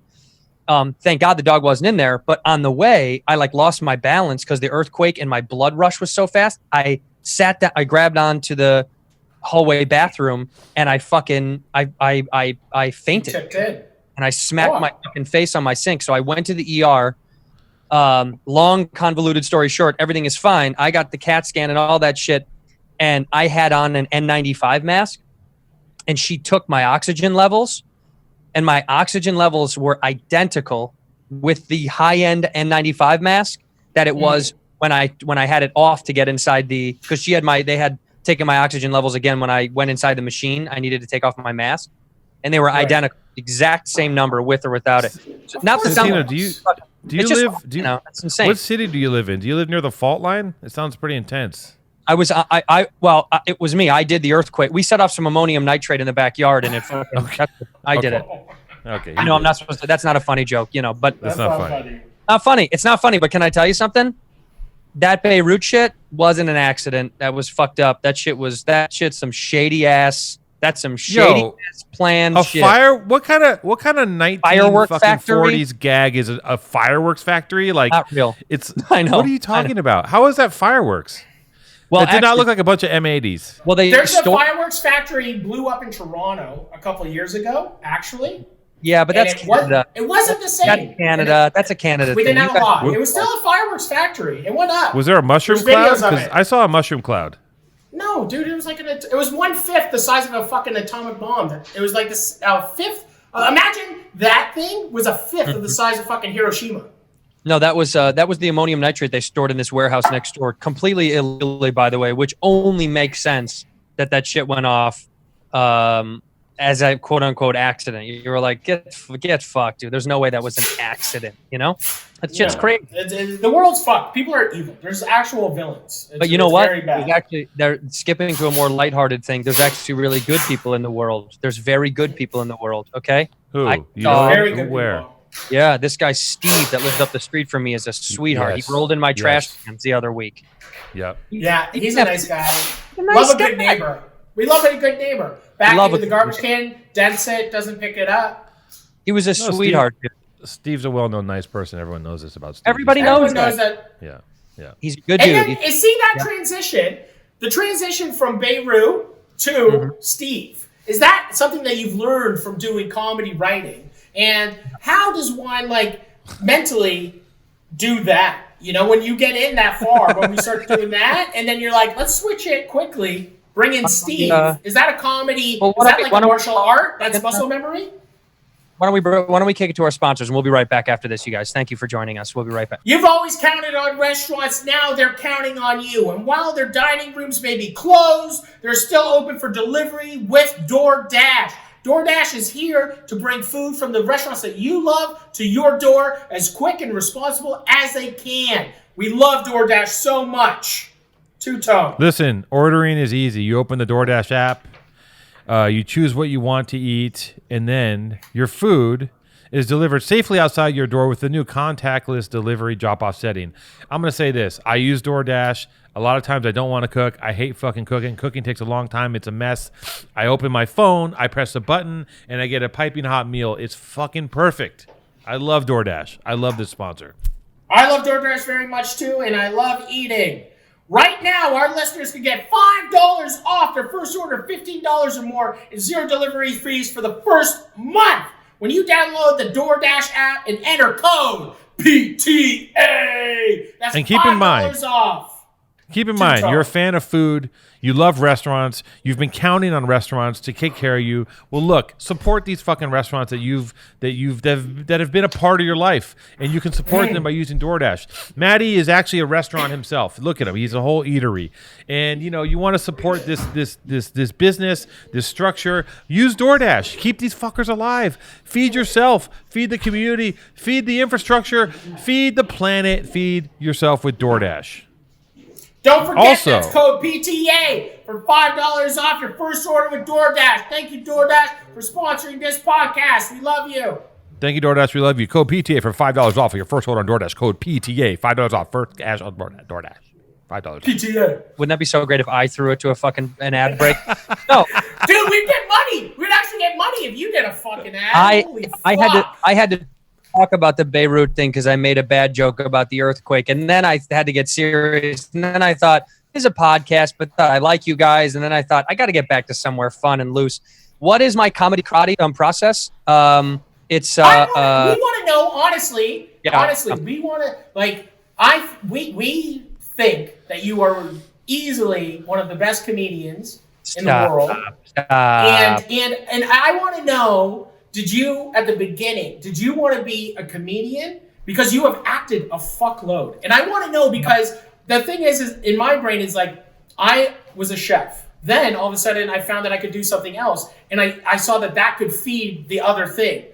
Thank God the dog wasn't in there. But on the way, I like lost my balance because the earthquake and my blood rush was so fast. I sat down, I grabbed onto the hallway bathroom and I fainted. And I smacked my fucking face on my sink. So I went to the ER. Long convoluted story short, everything is fine. I got the CAT scan and all that shit, and I had on an N95 mask, and she took my oxygen levels, and my oxygen levels were identical with the high-end N95 mask that it was when I had it off to get inside because they had taken my oxygen levels again when I went inside the machine. I needed to take off my mask, and they were identical, exact same number with or without it. So, not the Santino, it's insane. What city do you live in? Do you live near the fault line? It sounds pretty intense. It was me. I did the earthquake. We set off some ammonium nitrate in the backyard, and I did it. Okay. I know I'm not supposed to. That's not a funny joke, but that's not funny. Not funny. It's not funny. But can I tell you something? that Beirut shit wasn't an accident. That was fucked up. That shit's some shady ass. That's some shady ass planned shit. What kind of 1940s gag is a fireworks factory? Like, not real. It's. I know. What are you talking about? How is that fireworks? Well, it did not look like a bunch of M80s. Well, there's a fireworks factory blew up in Toronto a couple of years ago, actually. Yeah, but that's Canada. It wasn't the same. That's Canada. That's a Canada we thing. didn't have a lot. It was still a fireworks factory. It went up. Was there a mushroom cloud? Because I saw a mushroom cloud. No, dude, it was like it was 1/5 the size of a fucking atomic bomb. It was like this fifth. Imagine that thing was a fifth of the size of fucking Hiroshima. No, that was the ammonium nitrate they stored in this warehouse next door, completely illegally, by the way, which only makes sense that shit went off as a quote unquote accident. You were like, get fucked, dude. There's no way that was an accident. You know, that shit's crazy. The world's fucked. People are evil. There's actual villains. But you know what? They're skipping to a more lighthearted thing. There's actually really good people in the world. There's very good people in the world. Okay. Who? Very good where? people. Yeah, this guy Steve that lived up the street from me is a sweetheart. Yes. He rolled in my trash cans the other week. Yep. Yeah, he's a nice guy. Love a good neighbor. We love a good neighbor. Back into the garbage can, dents it, doesn't pick it up. He was a sweetheart. Steve's a well-known nice person. Everyone knows this about Steve. Everybody knows that. Yeah. He's a good dude. And then, see that transition? The transition from Beirut to Steve. Is that something that you've learned from doing comedy writing? And how does one, mentally do that? You know, when you get in that far, when we start doing that, and then you're like, let's switch it quickly, bring in Steve. Is that a comedy? Is that like a martial art? That's muscle memory? Why don't we kick it to our sponsors, and we'll be right back after this, you guys. Thank you for joining us. We'll be right back. You've always counted on restaurants. Now they're counting on you. And while their dining rooms may be closed, they're still open for delivery with DoorDash. DoorDash is here to bring food from the restaurants that you love to your door as quick and responsible as they can. We love DoorDash so much. Two-tone. Listen, ordering is easy. You open the DoorDash app, you choose what you want to eat, and then your food is delivered safely outside your door with the new contactless delivery drop-off setting. I'm going to say this. I use DoorDash. A lot of times I don't want to cook. I hate fucking cooking. Cooking takes a long time. It's a mess. I open my phone, I press a button, and I get a piping hot meal. It's fucking perfect. I love DoorDash. I love this sponsor. I love DoorDash very much too, and I love eating. Right now, our listeners can get $5 off their first order, $15 or more, and 0 delivery fees for the first month when you download the DoorDash app and enter code PTA. That's and keep in mind, $5 off. Keep in mind, you're a fan of food. You love restaurants. You've been counting on restaurants to take care of you. Well, look, support these fucking restaurants that have been a part of your life, and you can support them by using DoorDash. Matty is actually a restaurant himself. Look at him; he's a whole eatery, and you want to support this business, this structure. Use DoorDash. Keep these fuckers alive. Feed yourself. Feed the community. Feed the infrastructure. Feed the planet. Feed yourself with DoorDash. Don't forget that's code PTA for $5 off your first order with DoorDash. Thank you, DoorDash, for sponsoring this podcast. We love you. Thank you, DoorDash. We love you. Code PTA for $5 off of your first order on DoorDash. Code PTA, $5 off first cash on DoorDash. $5. PTA. Wouldn't that be so great if I threw it to an ad break? No. Dude, we'd get money. We'd actually get money if you did a fucking ad. I had to talk about the Beirut thing because I made a bad joke about the earthquake, and then I had to get serious, and then I thought, this is a podcast, but I like you guys, and then I thought, I got to get back to somewhere fun and loose. What is my comedy karate process? It's we want to know, honestly. Yeah, honestly, we want to we think that you are easily one of the best comedians in the world, and I want to know. Did you, at the beginning, want to be a comedian? Because you have acted a fuckload. And I want to know because the thing is in my brain is I was a chef. Then, all of a sudden, I found that I could do something else. And I saw that could feed the other thing.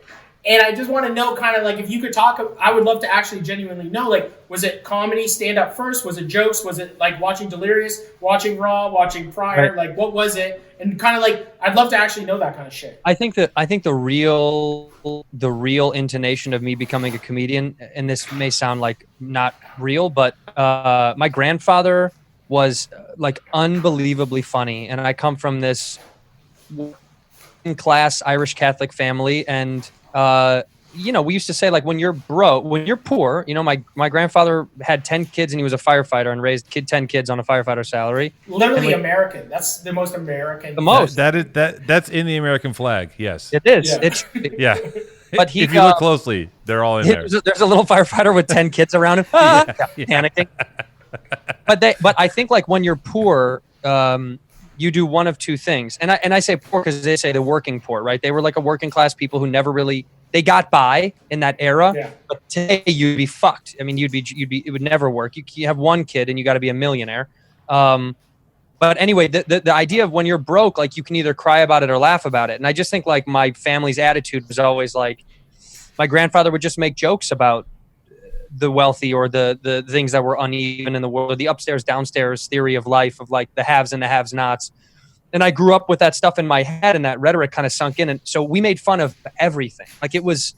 And I just want to know kind of like if you could talk, I would love to actually genuinely know, like, was it comedy stand up first? Was it jokes? Was it like watching Delirious, watching Raw, watching Pryor? Right. Like, what was it? And kind of like, I'd love to actually know that kind of shit. I think the real intonation of me becoming a comedian, and this may sound like not real, but my grandfather was like unbelievably funny, and I come from this class Irish Catholic family, and you know, we used to say like when you're poor, you know, my grandfather had 10 kids and he was a firefighter and raised 10 kids on a firefighter salary. Literally American. That's the most American. The most. That's in the American flag. Yes. It is. Yeah. But if you look closely, they're all in there. There's a little firefighter with 10 kids around him, panicking. But I think like when you're poor, you do one of two things. And I say poor because they say the working poor, right? They were like a working class people who never really, they got by in that era. Yeah. But today you'd be fucked. I mean, it would never work. You have one kid and you got to be a millionaire. But anyway, the idea of when you're broke, like you can either cry about it or laugh about it. And I just think like my family's attitude was always like, my grandfather would just make jokes about the wealthy or the things that were uneven in the world, or the upstairs downstairs theory of life of like the haves and the have nots. And I grew up with that stuff in my head, and that rhetoric kind of sunk in. And so we made fun of everything. Like it was,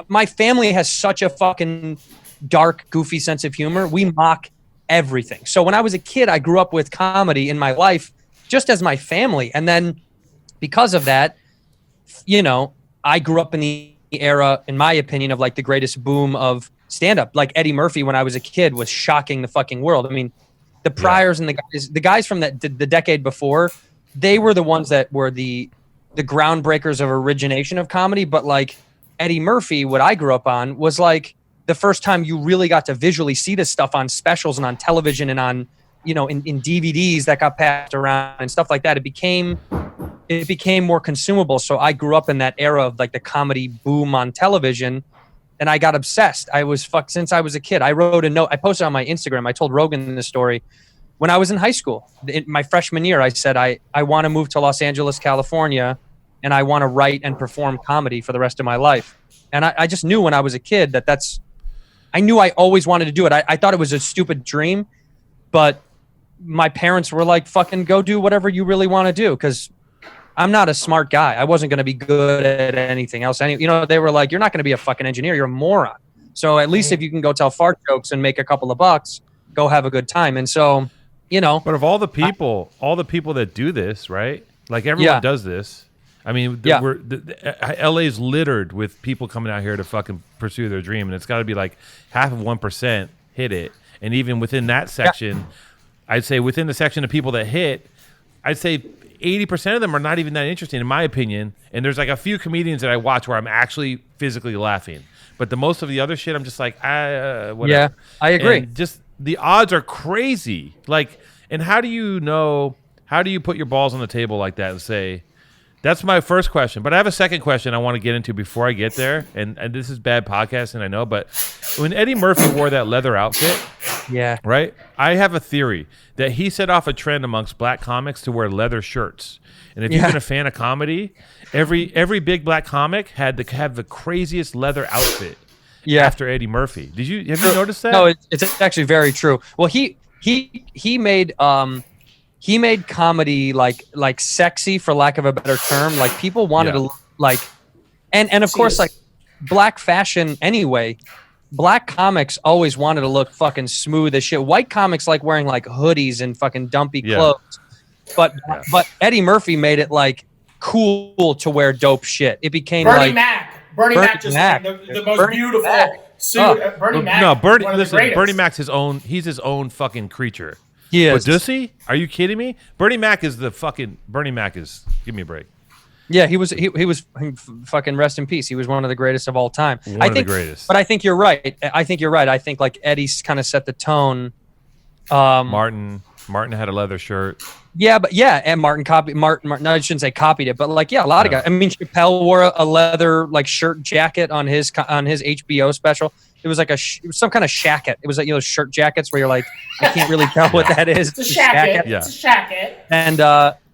my family has such a fucking dark, goofy sense of humor. We mock everything. So when I was a kid, I grew up with comedy in my life just as my family. And then because of that, you know, I grew up in the era, in my opinion, of like the greatest boom of stand-up. Like Eddie Murphy when I was a kid was shocking the fucking world. I mean, the Pryors and the guys from the decade before, they were the ones that were the groundbreakers of origination of comedy. But like Eddie Murphy, what I grew up on was like the first time you really got to visually see this stuff on specials and on television and on, you know, in DVDs that got passed around and stuff like that. It became more consumable. So I grew up in that era of like the comedy boom on television, and I got obsessed. I was fucked since I was a kid. I wrote a note. I posted on my Instagram. I told Rogan this story. When I was in high school, in my freshman year, I said, I want to move to Los Angeles, California, and I want to write and perform comedy for the rest of my life. And I just knew when I was a kid I knew I always wanted to do it. I thought it was a stupid dream, but my parents were like, fucking go do whatever you really want to do. Because I'm not a smart guy. I wasn't going to be good at anything else. You know, they were like, you're not going to be a fucking engineer. You're a moron. So at least if you can go tell fart jokes and make a couple of bucks, go have a good time. And so, you know. But of all the people that do this, right? Like everyone does this. I mean, LA's littered with people coming out here to fucking pursue their dream. And it's got to be like half of 1% hit it. And even within that section, I'd say within the section of people that hit, I'd say 80% of them are not even that interesting, in my opinion. And there's like a few comedians that I watch where I'm actually physically laughing. But the most of the other shit, I'm just like, whatever. Yeah, I agree. And just the odds are crazy. Like, and how do you put your balls on the table like that and say, that's my first question. But I have a second question I want to get into before I get there. And this is bad podcasting, I know. But when Eddie Murphy wore that leather outfit, right? I have a theory that he set off a trend amongst black comics to wear leather shirts. And if you've been a fan of comedy, every big black comic had to have the craziest leather outfit after Eddie Murphy. Have you noticed that? No, it's actually very true. Well, he made comedy like sexy, for lack of a better term. Like people wanted to like, and of course like black fashion anyway. Black comics always wanted to look fucking smooth as shit. White comics like wearing like hoodies and fucking dumpy clothes. But Eddie Murphy made it like cool to wear dope shit. It became Bernie Mac. Bernie Mac just the most beautiful suit. Bernie Mac. No, Bernie Mac's his own. He's his own fucking creature. He is. But does he? Are you kidding me? Bernie Mac is. Give me a break. Yeah, he was fucking rest in peace. He was one of the greatest of all time. One of the greatest. But I think you're right. I think like Eddie's kind of set the tone. Martin had a leather shirt. Yeah, and Martin copied Martin. No, I shouldn't say copied it, but like a lot of guys. I mean, Chappelle wore a leather like shirt jacket on his HBO special. It was like it was some kind of shacket. It was like, you know, shirt jackets where you're like, I can't really tell what that is. It's a shacket. Yeah. It's a shacket. And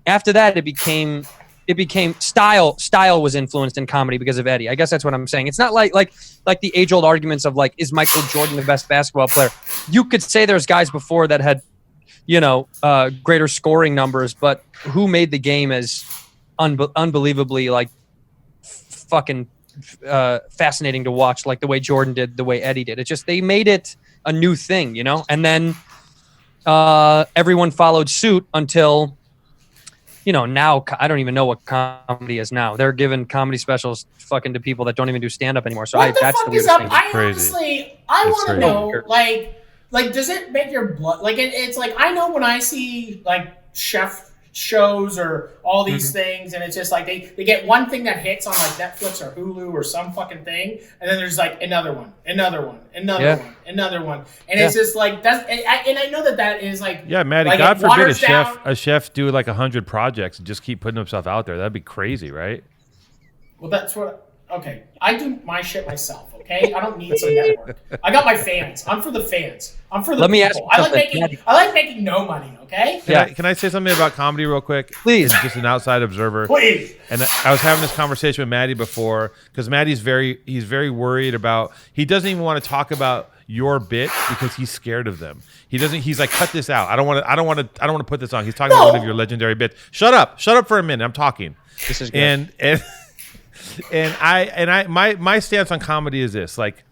after that, it became it became style was influenced in comedy because of Eddie. I guess that's what I'm saying. It's not like the age-old arguments of like, is Michael Jordan the best basketball player? You could say there's guys before that had, greater scoring numbers, but who made the game as unbelievably like fucking fascinating to watch, like the way Jordan did, the way Eddie did. It's just, they made it a new thing, and then everyone followed suit until, now I don't even know what comedy is now. They're giving comedy specials fucking to people that don't even do stand-up anymore. So what the that's fuck the is weirdest up? thing. I honestly, I want to know, like, does it make your blood, like, it's like, I know when I see, like, chef shows or all these things, and it's just like they get one thing that hits on like Netflix or Hulu or some fucking thing, and then there's like another one, and it's just like that's, and I know that is like, Matty, like, God forbid a chef do like 100 projects and just keep putting himself out there. That'd be crazy, right? Well, that's what. Okay, I do my shit myself. Okay, I don't need some network. I got my fans. I'm for the fans. I'm for the people. Ask you I like making no money. Okay. Can I say something about comedy real quick? Please. Just an outside observer. Please. And I was having this conversation with Matty before, because Matty's he's very worried about. He doesn't even want to talk about your bit because he's scared of them. He's like, cut this out. I don't want to put this on. He's talking about one of your legendary bits. Shut up for a minute. I'm talking. This is good. And my stance on comedy is this: like,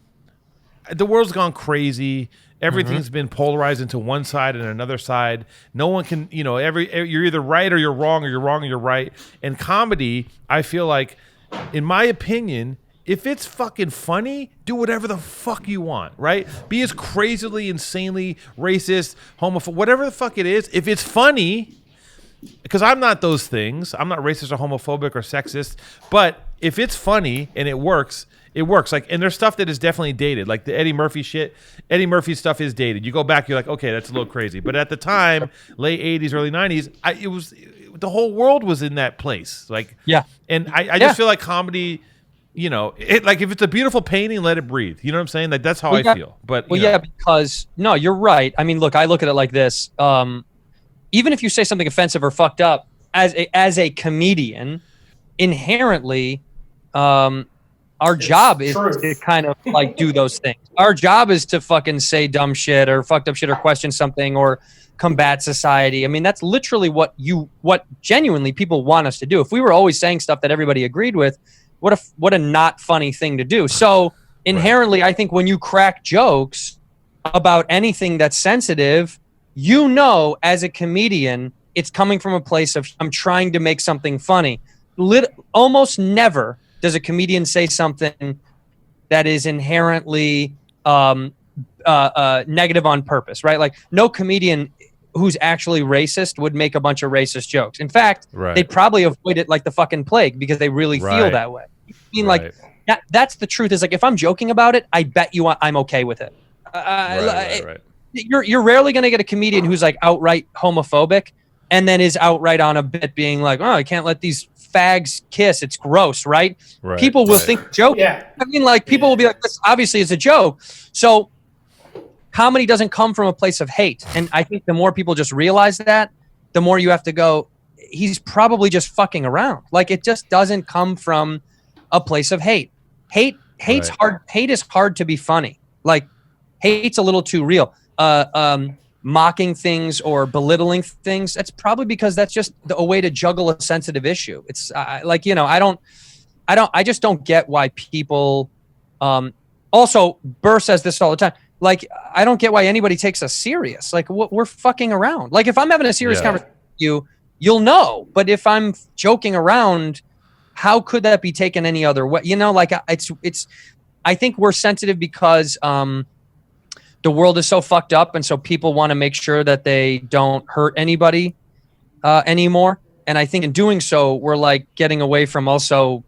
the world's gone crazy. Everything's been polarized into one side and another side. No one can, you're either right or you're wrong, or you're wrong or you're right. And comedy, I feel like, in my opinion, if it's fucking funny, do whatever the fuck you want, right? Be as crazily, insanely racist, homophobic, whatever the fuck it is. If it's funny, because I'm not those things. I'm not racist or homophobic or sexist. But if it's funny and it works, it works. Like, and there's stuff that is definitely dated. Like the Eddie Murphy shit. Eddie Murphy stuff is dated. You go back, you're like, okay, that's a little crazy. But at the time, late 80s, early 90s, the whole world was in that place. Like, yeah. And I just feel like comedy, like if it's a beautiful painting, let it breathe. You know what I'm saying? Like, that's how I feel. But because no, you're right. I mean, look, I look at it like this. Even if you say something offensive or fucked up, as a comedian, inherently, our job is to kind of like do those things. Our job is to fucking say dumb shit or fucked up shit or question something or combat society. I mean, that's literally what genuinely people want us to do. If we were always saying stuff that everybody agreed with, what a not funny thing to do. So inherently, I think when you crack jokes about anything that's sensitive, as a comedian, it's coming from a place of, I'm trying to make something funny. Almost never does a comedian say something that is inherently negative on purpose, right? Like, no comedian who's actually racist would make a bunch of racist jokes. In fact, they'd probably avoid it like the fuking plague because they really feel that way. I mean, like, that's the truth. Is like, if I'm joking about it, I bet you I'm okay with it. You're rarely going to get a comedian who's like outright homophobic and then is outright on a bit being like, oh, I can't let these fags kiss. It's gross, right? People will think joke. Yeah. I mean, like, people will be like, this obviously is a joke. So comedy doesn't come from a place of hate. And I think the more people just realize that, the more you have to go, he's probably just fucking around. Like, it just doesn't come from a place of hate. Hate's hard. Hate is hard to be funny. Like, hate's a little too real. Mocking things or belittling things, that's probably because that's just a way to juggle a sensitive issue. It's I just don't get why people, also Burr says this all the time. Like, I don't get why anybody takes us serious. Like, we're fucking around. Like, if I'm having a serious conversation with you'll know. But if I'm joking around, how could that be taken any other way? Like, I think we're sensitive because, the world is so fucked up, and so people want to make sure that they don't hurt anybody anymore. And I think in doing so, we're like getting away from also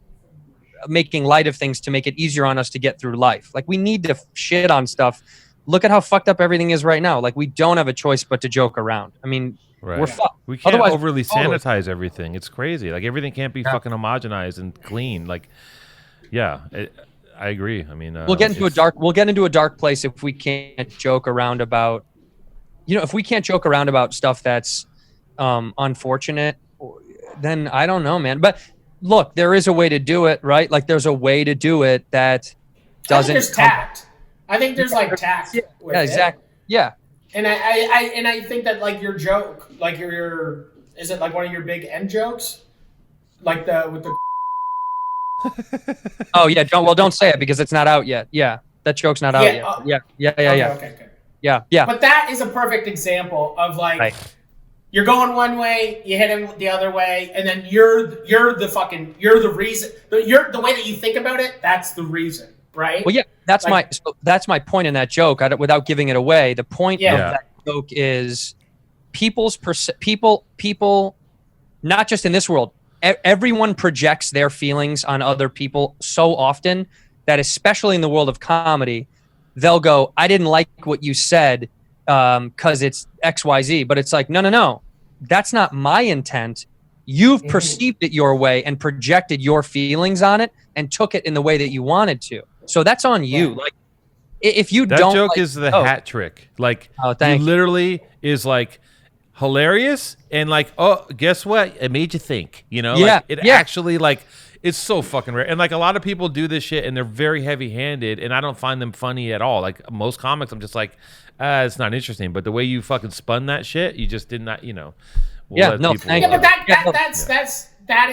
making light of things to make it easier on us to get through life. Like, we need to shit on stuff. Look at how fucked up everything is right now. Like, we don't have a choice but to joke around. I mean, we're fucked. We can't overly sanitize everything. It's crazy. Like, everything can't be fucking homogenized and clean. Like, I agree. I mean, we'll get into a dark place if we can't joke around about, if we can't joke around about stuff that's unfortunate. then I don't know, man. But look, there is a way to do it, right? Like there's a way to do it that doesn't. I think there's tact. I think there's like tact. Yeah, exactly. Yeah. And I think that like your joke, like your is it like one of your big end jokes, like with the. Oh yeah, don't say it because it's not out yet. Yeah, that joke's not out yet. Yeah. Okay. Yeah. But that is a perfect example of like. Right. You're going one way, you hit him the other way, and then you're the reason. You're the way that you think about it. That's the reason, right? Well, yeah, that's my point in that joke. Without giving it away, the point of that joke is people, not just in this world. Everyone projects their feelings on other people so often that, especially in the world of comedy, they'll go, "I didn't like what you said." Because it's XYZ, but it's like, no, that's not my intent. You've perceived it your way and projected your feelings on it and took it in the way that you wanted to. So that's on you. Like, if you that don't, joke is the hat trick. Like, you literally is like hilarious and like, oh, guess what? It made you think. You know, like, it actually like. It's so fucking rare. And like a lot of people do this shit and they're very heavy-handed and I don't find them funny at all. Like most comics, I'm just like, it's not interesting. But the way you fucking spun that shit, you just did not, you know. But that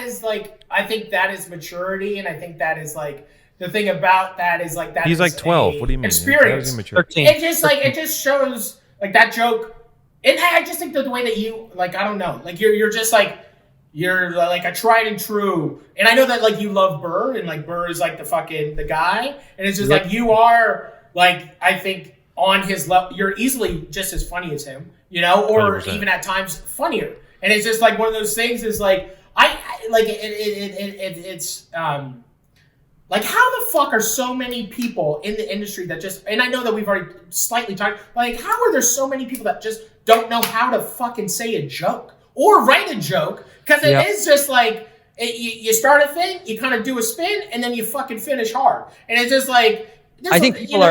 is like, I think that is maturity, and I think that is like the thing about that is like that. He's like 12. What do you mean? Experience. 13. It just shows like that joke. And I just think that the way that you like, I don't know, like you're just like. You're like a tried and true, and I know that like you love Burr, and like Burr is like the guy, and it's just like you are like I think on his level, you're easily just as funny as him, you know, or 100%. Even at times funnier, and it's just like one of those things is like I like it's like how the fuck are so many people in the industry that just, and I know that we've already slightly talked, like how are there so many people that just don't know how to fucking say a joke or write a joke. Because it is just like, you start a thing, you kind of do a spin, and then you fucking finish hard. And it's just like... I think people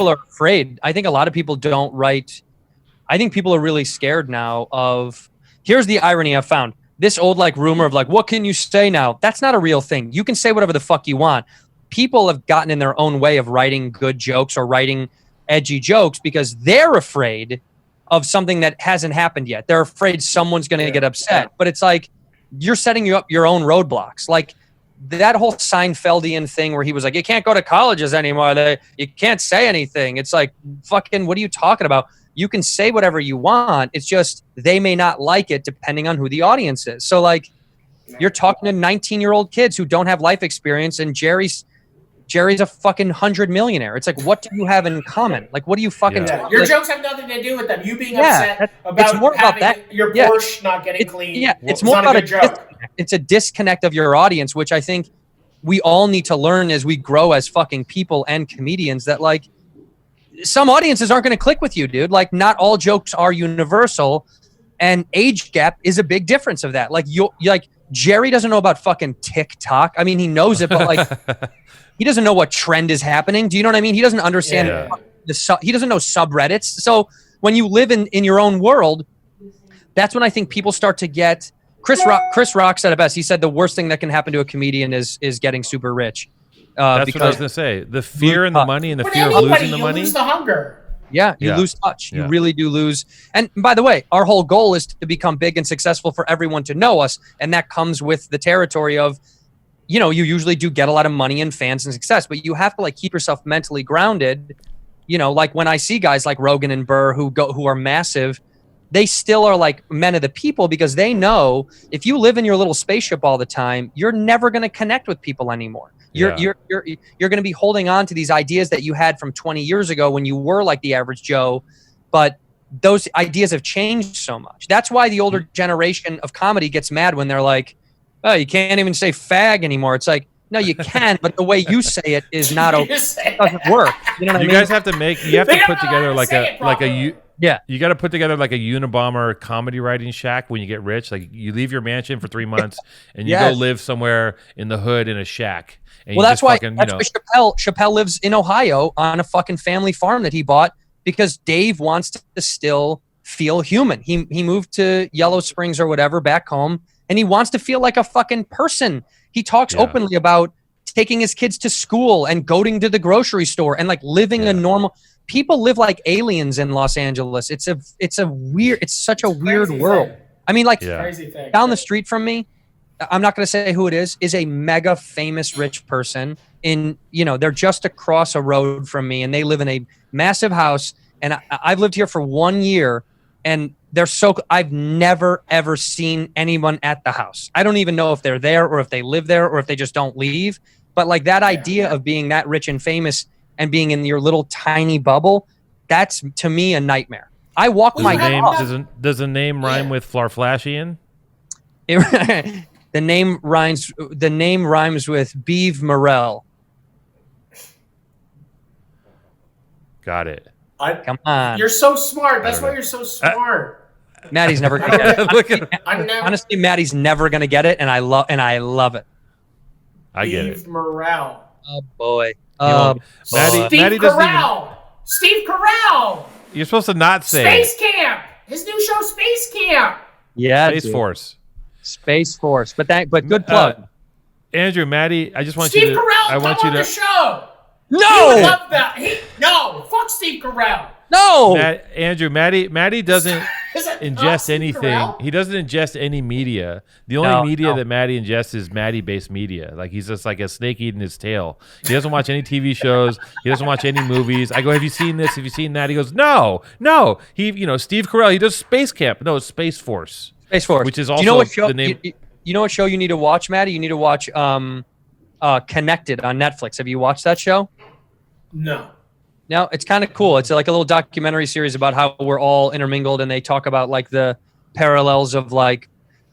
are afraid. I think a lot of people don't write... I think people are really scared now of... Here's the irony I've found. This old like rumor of like, what can you say now? That's not a real thing. You can say whatever the fuck you want. People have gotten in their own way of writing good jokes or writing edgy jokes because they're afraid of something that hasn't happened yet. They're afraid someone's going to get upset. But it's like, you're setting up your own roadblocks. Like that whole Seinfeldian thing where he was like, you can't go to colleges anymore. You can't say anything. It's like, fucking, what are you talking about? You can say whatever you want. It's just, they may not like it depending on who the audience is. So like, you're talking to 19-year-old kids who don't have life experience, and Jerry's a fucking 100 millionaire. It's like, what do you have in common? Like, what do you fucking talk? Your jokes have nothing to do with them. You being upset about your Porsche not getting clean. Yeah, it's more about a joke. It's a disconnect of your audience, which I think we all need to learn as we grow as fucking people and comedians, that like some audiences aren't going to click with you, dude. Like not all jokes are universal, and age gap is a big difference of that. Like Jerry doesn't know about fucking TikTok. I mean, he knows it, but like he doesn't know what trend is happening. Do you know what I mean? He doesn't understand he doesn't know subreddits. So when you live in your own world, that's when I think people start to get. Chris Rock said it best. He said the worst thing that can happen to a comedian is getting super rich. That's what I was gonna say. The fear and the money, and the fear of losing the money. You lose the hunger. Yeah, you lose touch. You really do lose. And by the way, our whole goal is to become big and successful for everyone to know us, and that comes with the territory of, you know, you usually do get a lot of money and fans and success, but you have to like keep yourself mentally grounded. You know, like when I see guys like Rogan and Burr who are massive, they still are like men of the people, because they know if you live in your little spaceship all the time, you're never going to connect with people anymore. You're going to be holding on to these ideas that you had from 20 years ago when you were like the average Joe, but those ideas have changed so much. That's why the older generation of comedy gets mad when they're like, oh, you can't even say fag anymore. It's like, no, you can, but the way you say it is not okay. It doesn't work. You know what I mean? Guys have to put together you got to put together like a Unabomber comedy writing shack when you get rich. Like you leave your mansion for 3 months and you go live somewhere in the hood in a shack. And well, that's why Chappelle lives in Ohio on a fucking family farm that he bought, because Dave wants to still feel human. He moved to Yellow Springs or whatever back home, and he wants to feel like a fucking person. He talks openly about taking his kids to school and going to the grocery store and like living a normal. People live like aliens in Los Angeles. It's such a weird world. I mean, like down the street from me, I'm not going to say who it is a mega famous rich person they're just across a road from me and they live in a massive house. And I've lived here for 1 year and I've never, ever seen anyone at the house. I don't even know if they're there or if they live there or if they just don't leave. But like that idea of being that rich and famous and being in your little tiny bubble, that's to me a nightmare. I walk my dog. Does the name rhyme with Flarflashian? The name rhymes with Beeve Morel. Got it. Come on. You're so smart. That's why you're so smart. Maddie's never gonna get it. Honestly, Maddie's never gonna get it, and I love it. I get it. Steve Morale. Oh boy. Maddie Steve Carell. You're supposed to not say Space Camp. His new show, Space Camp. Yeah, Space Force. Space Force. But good plug. Andrew, Maddie, I just want Steve you to. Carell, I want come you on to. the show. No. He would love that. Fuck Steve Carell. No. Andrew, Maddie doesn't ingest Steve anything. Carell? He doesn't ingest any media. The only media that Maddie ingests is Maddie-based media. Like he's just like a snake eating his tail. He doesn't watch any TV shows. He doesn't watch any movies. I go, have you seen this? Have you seen that? He goes, no. He, Steve Carell. He does Space Camp. No, it's Space Force. Space Force. Which is also the name. You know what show you need to watch, Maddie? You need to watch Connected on Netflix. Have you watched that show? No. No, it's kind of cool. It's like a little documentary series about how we're all intermingled, and they talk about like the parallels of like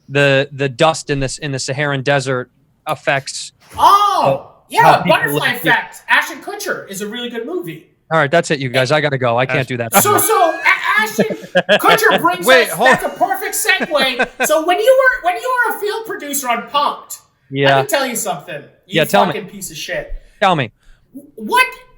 the dust in the Saharan desert affects. Oh, yeah, Butterfly Effect. Ashton Kutcher is a really good movie. All right, that's it, you guys. I gotta go. I can't do that. So Ashton Kutcher brings us. That's a perfect segue. So when you were a field producer on Punk'd, let me tell you something. You fucking piece of shit. Tell me.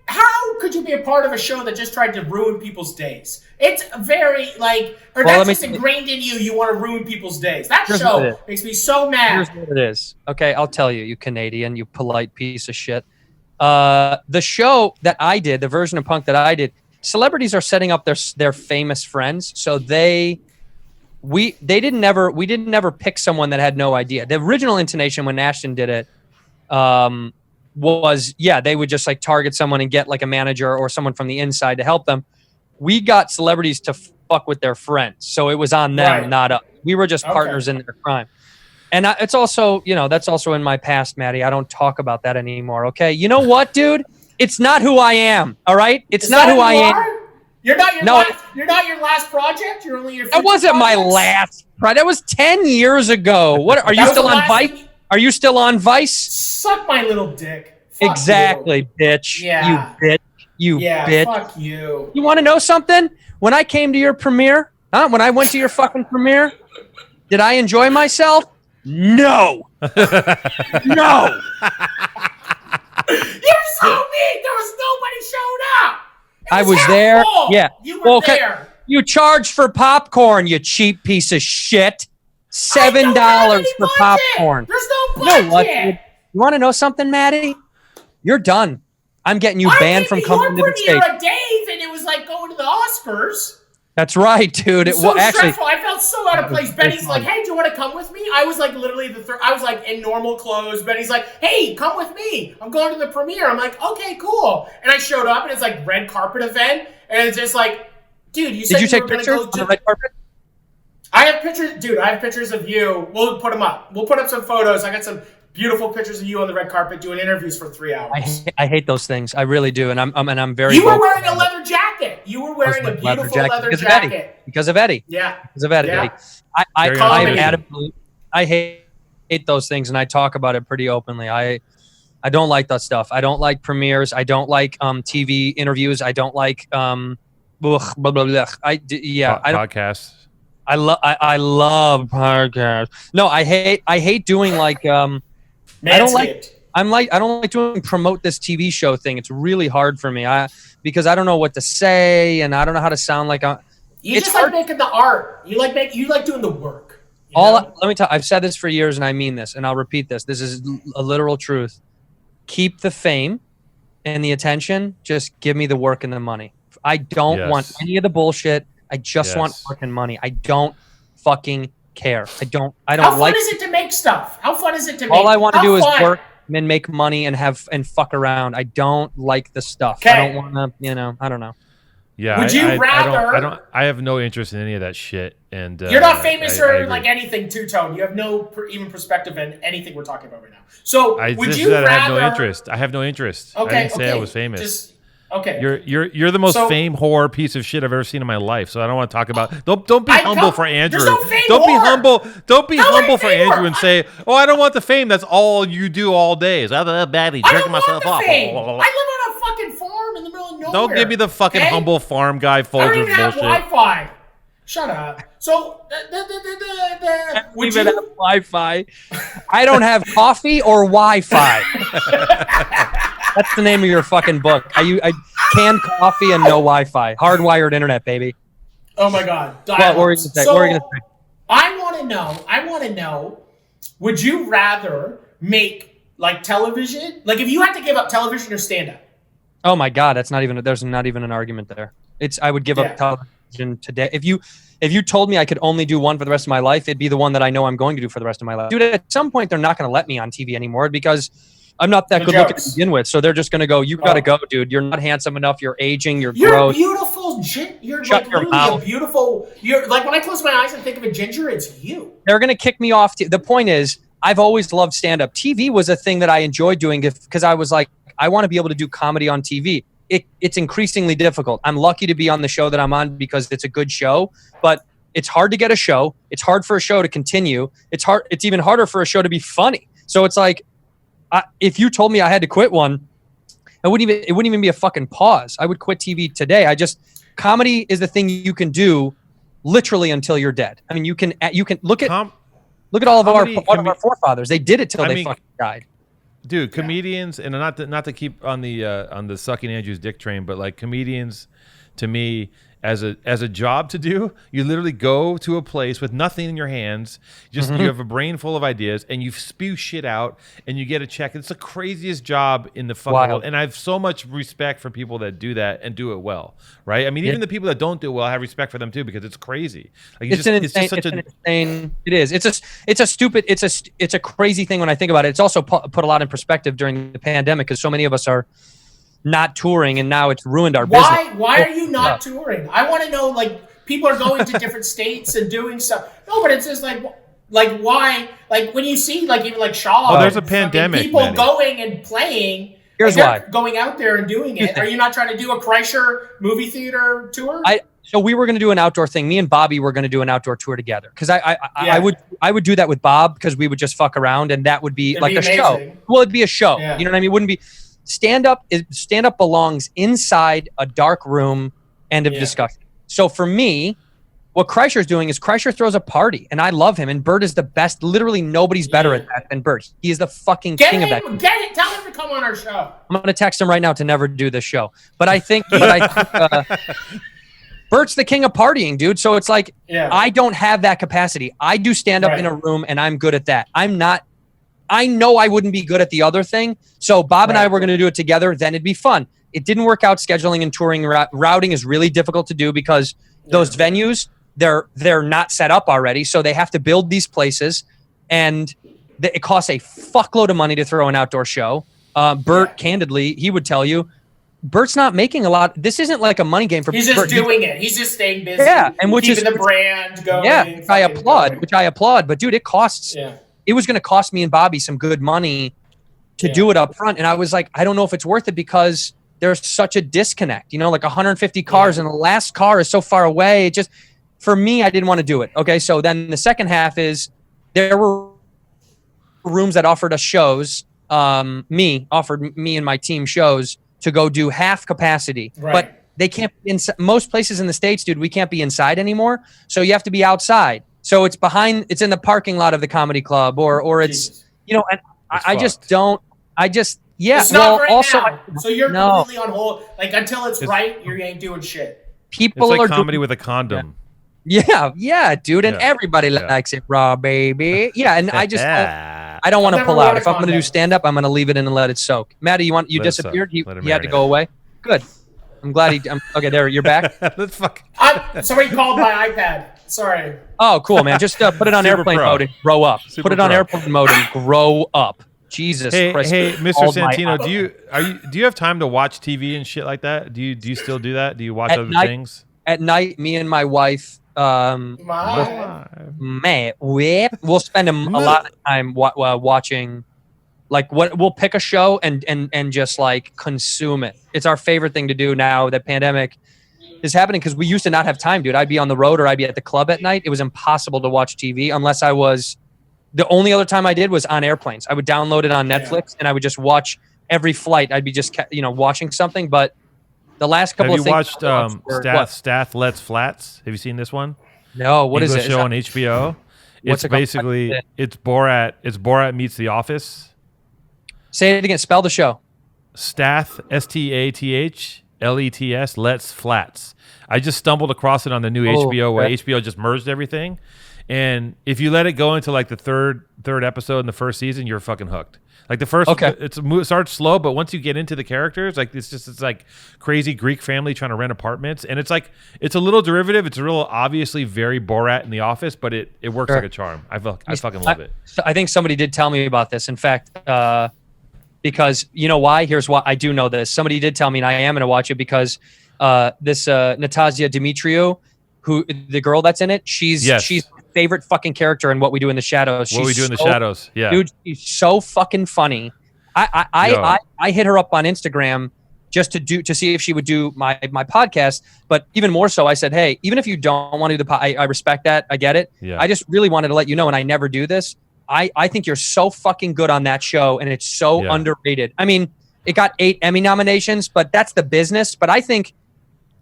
How could you be a part of a show that just tried to ruin people's days? It's very that's just ingrained in you. You want to ruin people's days. That show makes me so mad. Here's what it is. Okay, I'll tell you, you Canadian, you polite piece of shit. The show that I did, the version of Punk that I did, celebrities are setting up their famous friends. So we didn't never pick someone that had no idea. The original intonation when Ashton did it, was they would just like target someone and get like a manager or someone from the inside to help them. We got celebrities to fuck with their friends, so it was on them, not us. We were just partners in their crime. And it's also, that's also in my past, Matty. I don't talk about that anymore. Okay, you know what, dude? It's not who I am. All right, it's not who I am. You're not your last project. You're only your. That wasn't my last. Right, that was 10 years ago. What are you still on Vice? Are you still on Vice? Suck my little dick. Fuck exactly, you. Bitch. Yeah. You bitch. You bitch. Fuck you. You want to know something? When I came to your premiere, when I went to your fucking premiere, did I enjoy myself? No. No. You're so mean. There was nobody showed up. I was there. Full. Yeah. You were there. You charged for popcorn, you cheap piece of shit. $7 for popcorn. There's no budget. You know what, dude? You want to know something, Maddie? You're done. I'm getting you banned from coming to the stage. At Dave, and it was like going to the Oscars. That's right, dude. It was so stressful. I felt so out of place. Betty's like, "Hey, do you want to come with me?" I was like, literally I was like in normal clothes. Betty's like, "Hey, come with me. I'm going to the premiere." I'm like, "Okay, cool." And I showed up, and it's like red carpet event, and it's just like, dude, you said you take pictures on the red carpet? I have pictures, dude. I have pictures of you. We'll put them up. We'll put up some photos. I got some beautiful pictures of you on the red carpet doing interviews for 3 hours. I hate those things. I really do, and I'm very. You were wearing a leather jacket. You were wearing a beautiful leather jacket because of Eddie. Yeah, because of Eddie. Yeah. I hate those things, and I talk about it pretty openly. I don't like that stuff. I don't like premieres. I don't like TV interviews. I don't like blah blah blah. Podcasts. I love podcasts. No, I hate doing like I don't like doing promote this TV show thing. It's really hard for me. Because I don't know what to say and I don't know how to sound like you just like making the art. You like doing the work. Let me tell. I've said this for years, and I mean this, and I'll repeat this. This is a literal truth. Keep the fame and the attention. Just give me the work and the money. I don't want any of the bullshit. I just want work and money. I don't fucking care. I don't. How fun is it to make stuff? How fun is it to make? All I want to do is work and make money and fuck around. I don't like the stuff. I don't want to. I don't know. Yeah. Would you rather? I have no interest in any of that shit. And you're not famous or like anything, two-tone. You have no even perspective in anything we're talking about right now. So would you rather? I have no interest. I have no interest. Okay. I didn't say I was famous. Okay. You're the most fame whore piece of shit I've ever seen in my life. So I don't want to talk about. Don't be humble for Andrew. There's no fame don't be whore. humble. Don't be humble for Andrew and say, "Oh, I don't want the fame." That's all you do all day. Is I'm badly jerking myself off. I live on a fucking farm in the middle of nowhere. Don't give me the fucking humble farm guy Folgers bullshit. I don't even have Wi-Fi. Shut up. So would you have Wi-Fi? I don't have coffee or Wi-Fi. That's the name of your fucking book. I canned coffee and no Wi-Fi. Hardwired internet, baby. Oh my God. What were you gonna say? I want to know, would you rather make like television? Like if you had to give up television or stand-up? Oh my God, there's not even an argument there. I would give up television today. If you told me I could only do one for the rest of my life, it'd be the one that I know I'm going to do for the rest of my life. Dude, at some point they're not going to let me on TV anymore because I'm not that good looking to begin with. So they're just going to go, you got to go, dude. You're not handsome enough. You're aging. You're gross. Beautiful. You're like literally a beautiful. You're like when I close my eyes and think of a ginger, it's you. They're going to kick me off. The point is, I've always loved stand-up. TV was a thing that I enjoyed doing because I was like, I want to be able to do comedy on TV. It's increasingly difficult. I'm lucky to be on the show that I'm on because it's a good show, but it's hard to get a show. It's hard for a show to continue. It's even harder for a show to be funny. So it's like, if you told me I had to quit one, it wouldn't even be a fucking pause. I would quit TV today. Comedy is the thing you can do literally until you're dead. I mean, you can look at all of our forefathers. They did it till they fucking died. Dude, comedians, and not to keep on the sucking Andrew's dick train, but like comedians, to me, as a job to do, you literally go to a place with nothing in your hands. You have a brain full of ideas, and you spew shit out, and you get a check. It's the craziest job in the fucking world, and I have so much respect for people that do that and do it well, right? I mean, even the people that don't do it well, I have respect for them too because it's crazy. Like it's a crazy thing when I think about it. It's also put a lot in perspective during the pandemic because so many of us are not touring, and now it's ruined our business. Why are you not touring? I want to know. Like people are going to different states and doing stuff. No, but it's just like why? Like when you see like even like Shaw. Oh, there's a pandemic. People going and playing. Here's why. Going out there and doing it. Are you not trying to do a Kreischer movie theater tour? So we were going to do an outdoor thing. Me and Bobby were going to do an outdoor tour together because I would do that with Bob because we would just fuck around and that would be a show. Well, it'd be a show. Yeah. You know what I mean? It wouldn't be. Stand up belongs inside a dark room end of discussion. So for me, what Kreischer's doing is Kreischer throws a party, and I love him. And Bert is the best. Literally, nobody's better at that than Bert. He is the fucking king of that. Tell him to come on our show. I'm gonna text him right now to never do this show. But I think, Bert's the king of partying, dude. So it's like I don't have that capacity. I do stand up in a room, and I'm good at that. I know I wouldn't be good at the other thing. So Bob and I were going to do it together. Then it'd be fun. It didn't work out. Scheduling and touring routing is really difficult to do because those venues, they're not set up already. So they have to build these places and it costs a fuckload of money to throw an outdoor show. Bert, candidly, he would tell you, Bert's not making a lot. This isn't like a money game for Bert. He's just doing it. He's just staying busy. Yeah. And keeping the brand going. Yeah. Which I applaud. But dude, it costs. Yeah. It was going to cost me and Bobby some good money to do it up front. And I was like, I don't know if it's worth it because there's such a disconnect, like 150 cars and the last car is so far away. It just, for me, I didn't want to do it. Okay. So then the second half is there were rooms that offered us shows. Offered me and my team shows to go do half capacity, but they can't be most places in the States, dude, we can't be inside anymore. So you have to be outside. So it's in the parking lot of the comedy club or it's, and it's not right also, now. So you're completely on hold. Like until it's right, you ain't doing shit. It's like comedy with a condom. Yeah, dude, and Yeah. everybody Yeah. likes it raw, baby. Yeah, and I just Yeah. I don't want to I've pull never out. If I'm going to do Raycon stand up, I'm going to leave it in and let it soak. Matty, you Let it disappeared. soak. Let it He had to marinate. go away. Good. I'm glad okay, there, you're back. Let's fuck. Somebody called my iPad. Sorry. Oh, cool, man. Just put it on Super airplane pro. mode and grow up. Super Put it on pro. airplane mode and grow up. Jesus Christ. Hey, Mr. Called my Santino, iPad. do you have time to watch TV and shit like that? Do you still do that? Do you watch At other night- things? At night, me and my wife, My. we'll spend a lot of time watching. Like we'll pick a show and just like consume it. It's our favorite thing to do now that pandemic is happening, because we used to not have time, dude. I'd be on the road or I'd be at the club at night. It was impossible to watch TV unless I was. The only other time I did was on airplanes. I would download it on Netflix and I would just watch every flight. I'd be just watching something. But the last couple Have of you things watched I watched were- Stath Let's Flats? Have you seen this one? No, what is English it? show on HBO. What's It's it called? basically it's Borat. It's Borat meets The Office. Say it again. Spell the show. Stath, STATHLETS, Let's Flats. I just stumbled across it on the new HBO where okay. HBO just merged everything. And if you let it go into like the third episode in the first season, you're fucking hooked. Like the first, it starts slow, but once you get into the characters, like it's like crazy Greek family trying to rent apartments, and it's like it's a little derivative. It's a real obviously very Borat in The Office, but it works like a charm. I fucking love it. I think somebody did tell me about this. In fact, because you know why? Here's why I do know this. Somebody did tell me, and I am going to watch it because this Natasha Dimitriou, who the girl that's in it, she's my favorite fucking character in What We Do in the Shadows. What We Do in the Shadows, yeah, dude, she's so fucking funny. I hit her up on Instagram just to see if she would do my podcast, but even more so, I said, hey, even if you don't want to do I respect that, I get it. Yeah. I just really wanted to let you know, and I never do this. I think you're so fucking good on that show, and it's so underrated. I mean, it got 8 Emmy nominations, but that's the business. But I think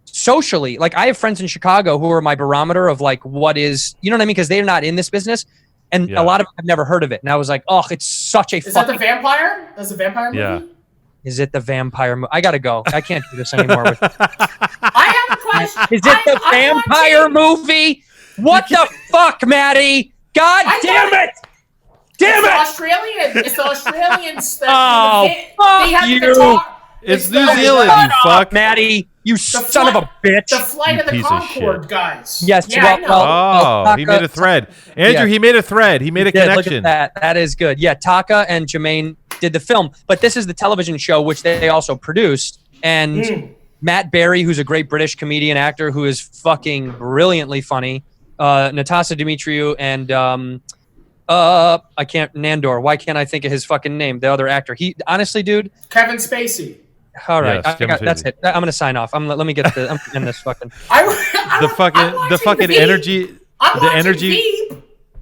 socially, like I have friends in Chicago who are my barometer of like what is, you know what I mean? Because they're not in this business, and a lot of them have never heard of it. And I was like, oh, it's such a Is that the vampire? That's the vampire movie? Yeah. Is it the vampire movie? I gotta go. I can't do this anymore. I have a question. Is it the vampire movie? What the fuck, Matty? God damn it! Damn it! It's the Australians that fuck they have you. the talk. It's the- New Zealand, you fuck. Matty, you son of a bitch. The flight You of the piece of Concorde shit. guys. Yes, Yeah, I know. Oh, he made a thread. Andrew, he made a thread. He made a Yeah, look connection. at that. That is good. Yeah, Taka and Jermaine did the film, but this is the television show which they also produced. And Matt Berry, who's a great British comedian actor who is fucking brilliantly funny, Natasha Dimitriou, and I can't Nandor. Why can't I think of his fucking name? The other actor. He honestly, dude. Kevin Spacey. All right, Yes, that's it. I'm gonna sign off. Let me get I'm in this fucking. The fucking Veep. energy. I'm the watching energy. Veep.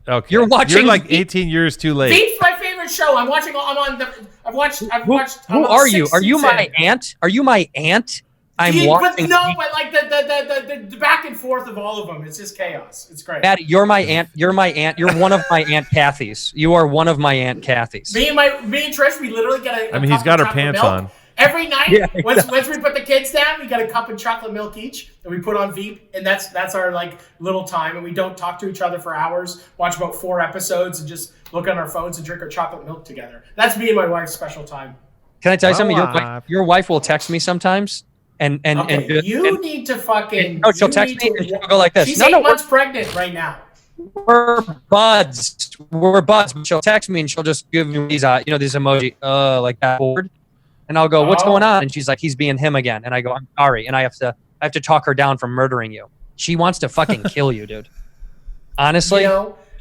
Okay. You're watching You're like Veep? 18 years too late. Veep's my favorite show. I've watched. Who are you? Are you my aunt? Are you my aunt? I'm watching. But no, but like the back and forth of all of them. It's just chaos. It's great. Matt, you're my aunt. You're my aunt. You're one of my Aunt Kathy's. You are one of my Aunt Kathy's. Me and Trish, we literally get a. I mean, he's got her pants on. Every night, Yeah, once we put the kids down, we got a cup of chocolate milk each, and we put on Veep, and that's our like little time, and we don't talk to each other for hours. Watch about 4 episodes and just look on our phones and drink our chocolate milk together. That's me and my wife's special time. Can I tell you something? Your wife will text me sometimes, and you need to fucking. No, she'll text me and she'll go like this. She's No, 8 no, months pregnant right now. We're buds. We're buds. She'll text me and she'll just give me these these emoji like that board. And I'll go, what's going on? And she's like, he's being him again. And I go, I'm sorry. And I have to talk her down from murdering you. She wants to fucking kill you, dude. Honestly,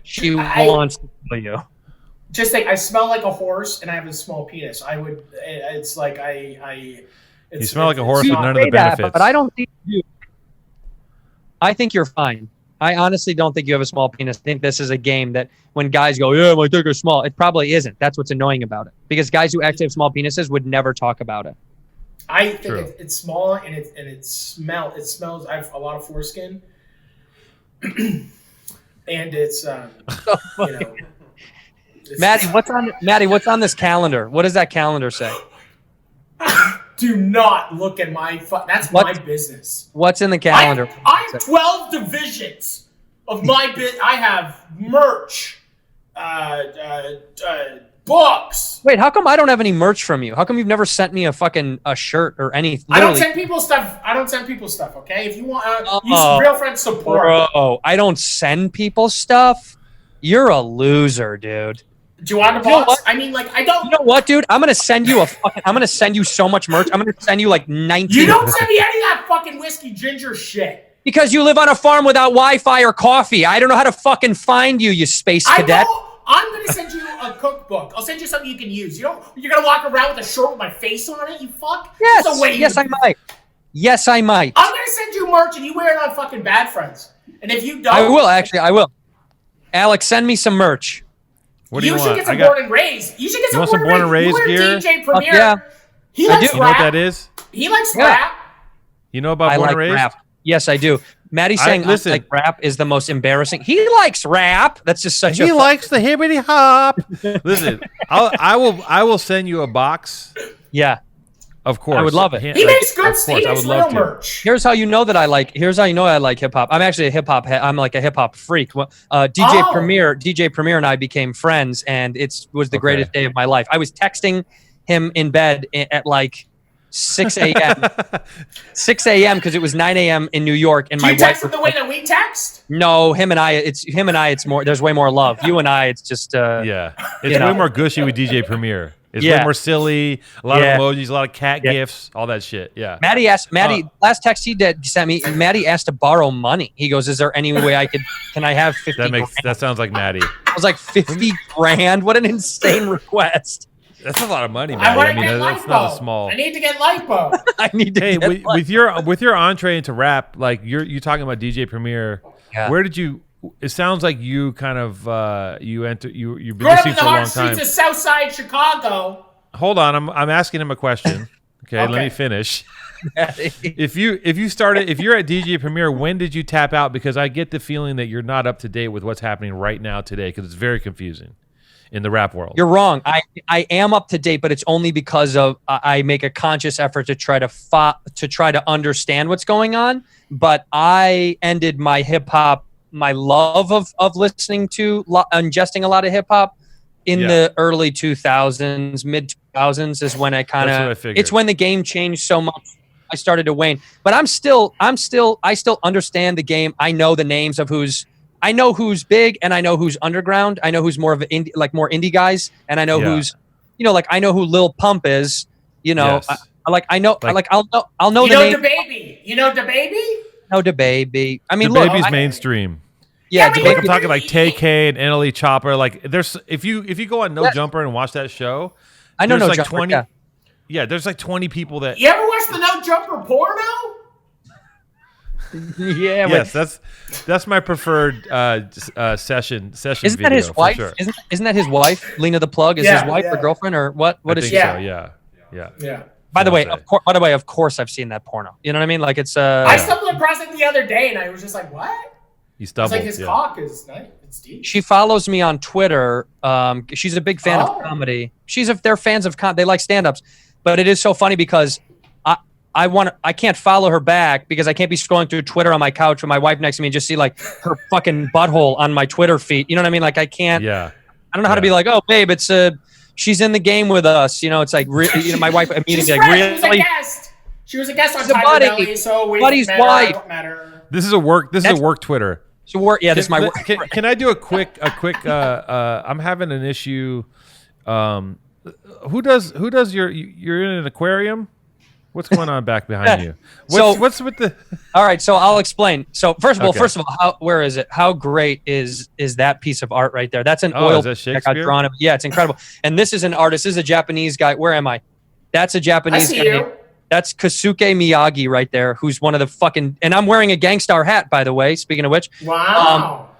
she wants to kill you. Just think, I smell like a horse and I have a small penis. It's like You smell like a horse with none of the benefits. But I don't think you. I think you're fine. I honestly don't think you have a small penis. I think this is a game that when guys go, yeah, my dick is small, it probably isn't. That's what's annoying about it. Because guys who actually have small penises would never talk about it. I think it's small and it smells. I have a lot of foreskin, and it's Matty, what's on this calendar? What does that calendar say? Do not look at my. That's my business. What's in the calendar? I have 12 divisions. of my bit. I have merch, books. Wait, how come I don't have any merch from you? How come you've never sent me a shirt or anything? I don't send people stuff. Okay, if you want, use real friend support. Bro, I don't send people stuff. You're a loser, dude. Do you want a box? I mean, like, I don't. You know what, dude? I'm gonna send you I'm gonna send you so much merch. I'm gonna send you like 19. You don't send me any of that fucking whiskey ginger shit. Because you live on a farm without Wi-Fi or coffee. I don't know how to fucking find you, you space cadet. I'm gonna send you a cookbook. I'll send you something you can use. You're gonna walk around with a shirt with my face on it. You fuck. Yes. I might. Yes, I might. I'm gonna send you merch and you wear it on fucking Bad Friends. And if you don't, I will actually. I will. Alex, send me some merch. What do you want? You should get some Born and Raised. You should get some Born and Raised gear. DJ Premier. Yeah. He likes rap. You know what that is? He likes rap. You know about Born and Raised? Rap. Yes, I do. Maddie saying listen, like rap is the most embarrassing. He likes rap. That's just such He likes the hibbity hop. Listen, I will send you a box. Yeah. Of course. I would love it. He makes good stuff. He makes real merch. Here's how you know that I like hip hop. I'm actually a hip hop I'm like a hip hop freak. DJ Premier and I became friends, and it was the greatest day of my life. I was texting him in bed at like 6 a.m. 6 a.m. because it was 9 a.m. in New York, and my wife. Do you text him the way that we text? No, him and I. It's more. There's way more love. You and I, it's just. It's way more gushy with DJ Premier. It's way more silly. A lot of emojis, a lot of cat gifs, all that shit. Yeah. Maddie last text he sent me. Maddie asked to borrow money. He goes, "Is there any way can I have 50?" That sounds like Maddie. I was like, 50 grand. What an insane request. That's a lot of money, man. I mean, that's not a small. I need to get lipo. I need to. Hey, with your entree into rap, like you're talking about DJ Premier. Yeah. Where did you? It sounds like you kind of you've been listening for a long time. Streets of Southside Chicago. Hold on, I'm asking him a question. Okay, let me finish. If you're at DJ Premier, when did you tap out? Because I get the feeling that you're not up to date with what's happening right now today, because it's very confusing in the rap world. You're wrong. I am up to date, but it's only because of I make a conscious effort to try to understand what's going on. But I ended my hip hop, my love of listening to ingesting a lot of hip hop in the early 2000s, mid 2000s is when I kind of. It's when the game changed so much. I started to wane, but I still understand the game. I know the names of I know who's big and I know who's underground. I know who's more of an indie, like more indie guys, and I know who's, like I know who Lil Pump is. You know, yes. I'll know the name. DaBaby. You know DaBaby? No, DaBaby. I mean, DaBaby's mainstream. Yeah, I'm talking like TK and NLE Chopper. Like, there's if you go on No Jumper and watch that show, I know No like Jumper. 20. Yeah, there's like 20 people that. You ever watch the No Jumper porno? Yeah. Yes, that's my preferred session. Isn't that his wife? Sure. Isn't that his wife? Lena the Plug is his wife or girlfriend or what? What is she? So, yeah. By the way, of course, I've seen that porno. You know what I mean? Like it's. I stumbled across it the other day, and I was just like, "What?" You stumbled. It's like his cock is nice. It's deep. She follows me on Twitter. She's a big fan of comedy. They're fans of they like stand-ups, but it is so funny because I can't follow her back because I can't be scrolling through Twitter on my couch with my wife next to me and just see like her fucking butthole on my Twitter feed. You know what I mean? Like I can't. Yeah. I don't know how to be like, oh babe, it's she's in the game with us. You know, it's like my wife immediately like really. She was a guest. She was a guest on Tyler Belly, so we buddy's wife. This is a work Twitter. So work. Yeah, this is my work. Can I do a quick? I'm having an issue. Who does you're in an aquarium? What's going on back behind you? What's with the? All right, so I'll explain. So first of all, where is it? How great is that piece of art right there? That's an oil that Shakespeare? drawn. Yeah, it's incredible. And this is an artist. This is a Japanese guy. Where am I? That's a Japanese guy. You. That's Kosuke Miyagi right there, who's one of the fucking. And I'm wearing a Gangstar hat, by the way. Speaking of which. Wow.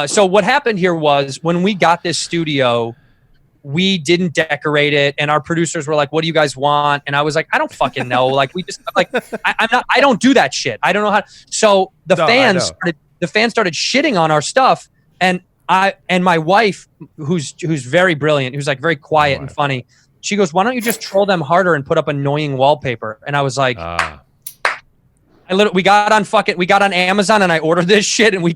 So what happened here was when we got this studio, we didn't decorate it, and our producers were like, "What do you guys want?" And I was like, "I don't fucking know." Like we just like I don't do that shit. I don't know how. So the fans started shitting on our stuff, and my wife, who's very brilliant, who's like very quiet and funny, she goes, "Why don't you just troll them harder and put up annoying wallpaper?" And I was like, we got on Amazon and I ordered this shit and we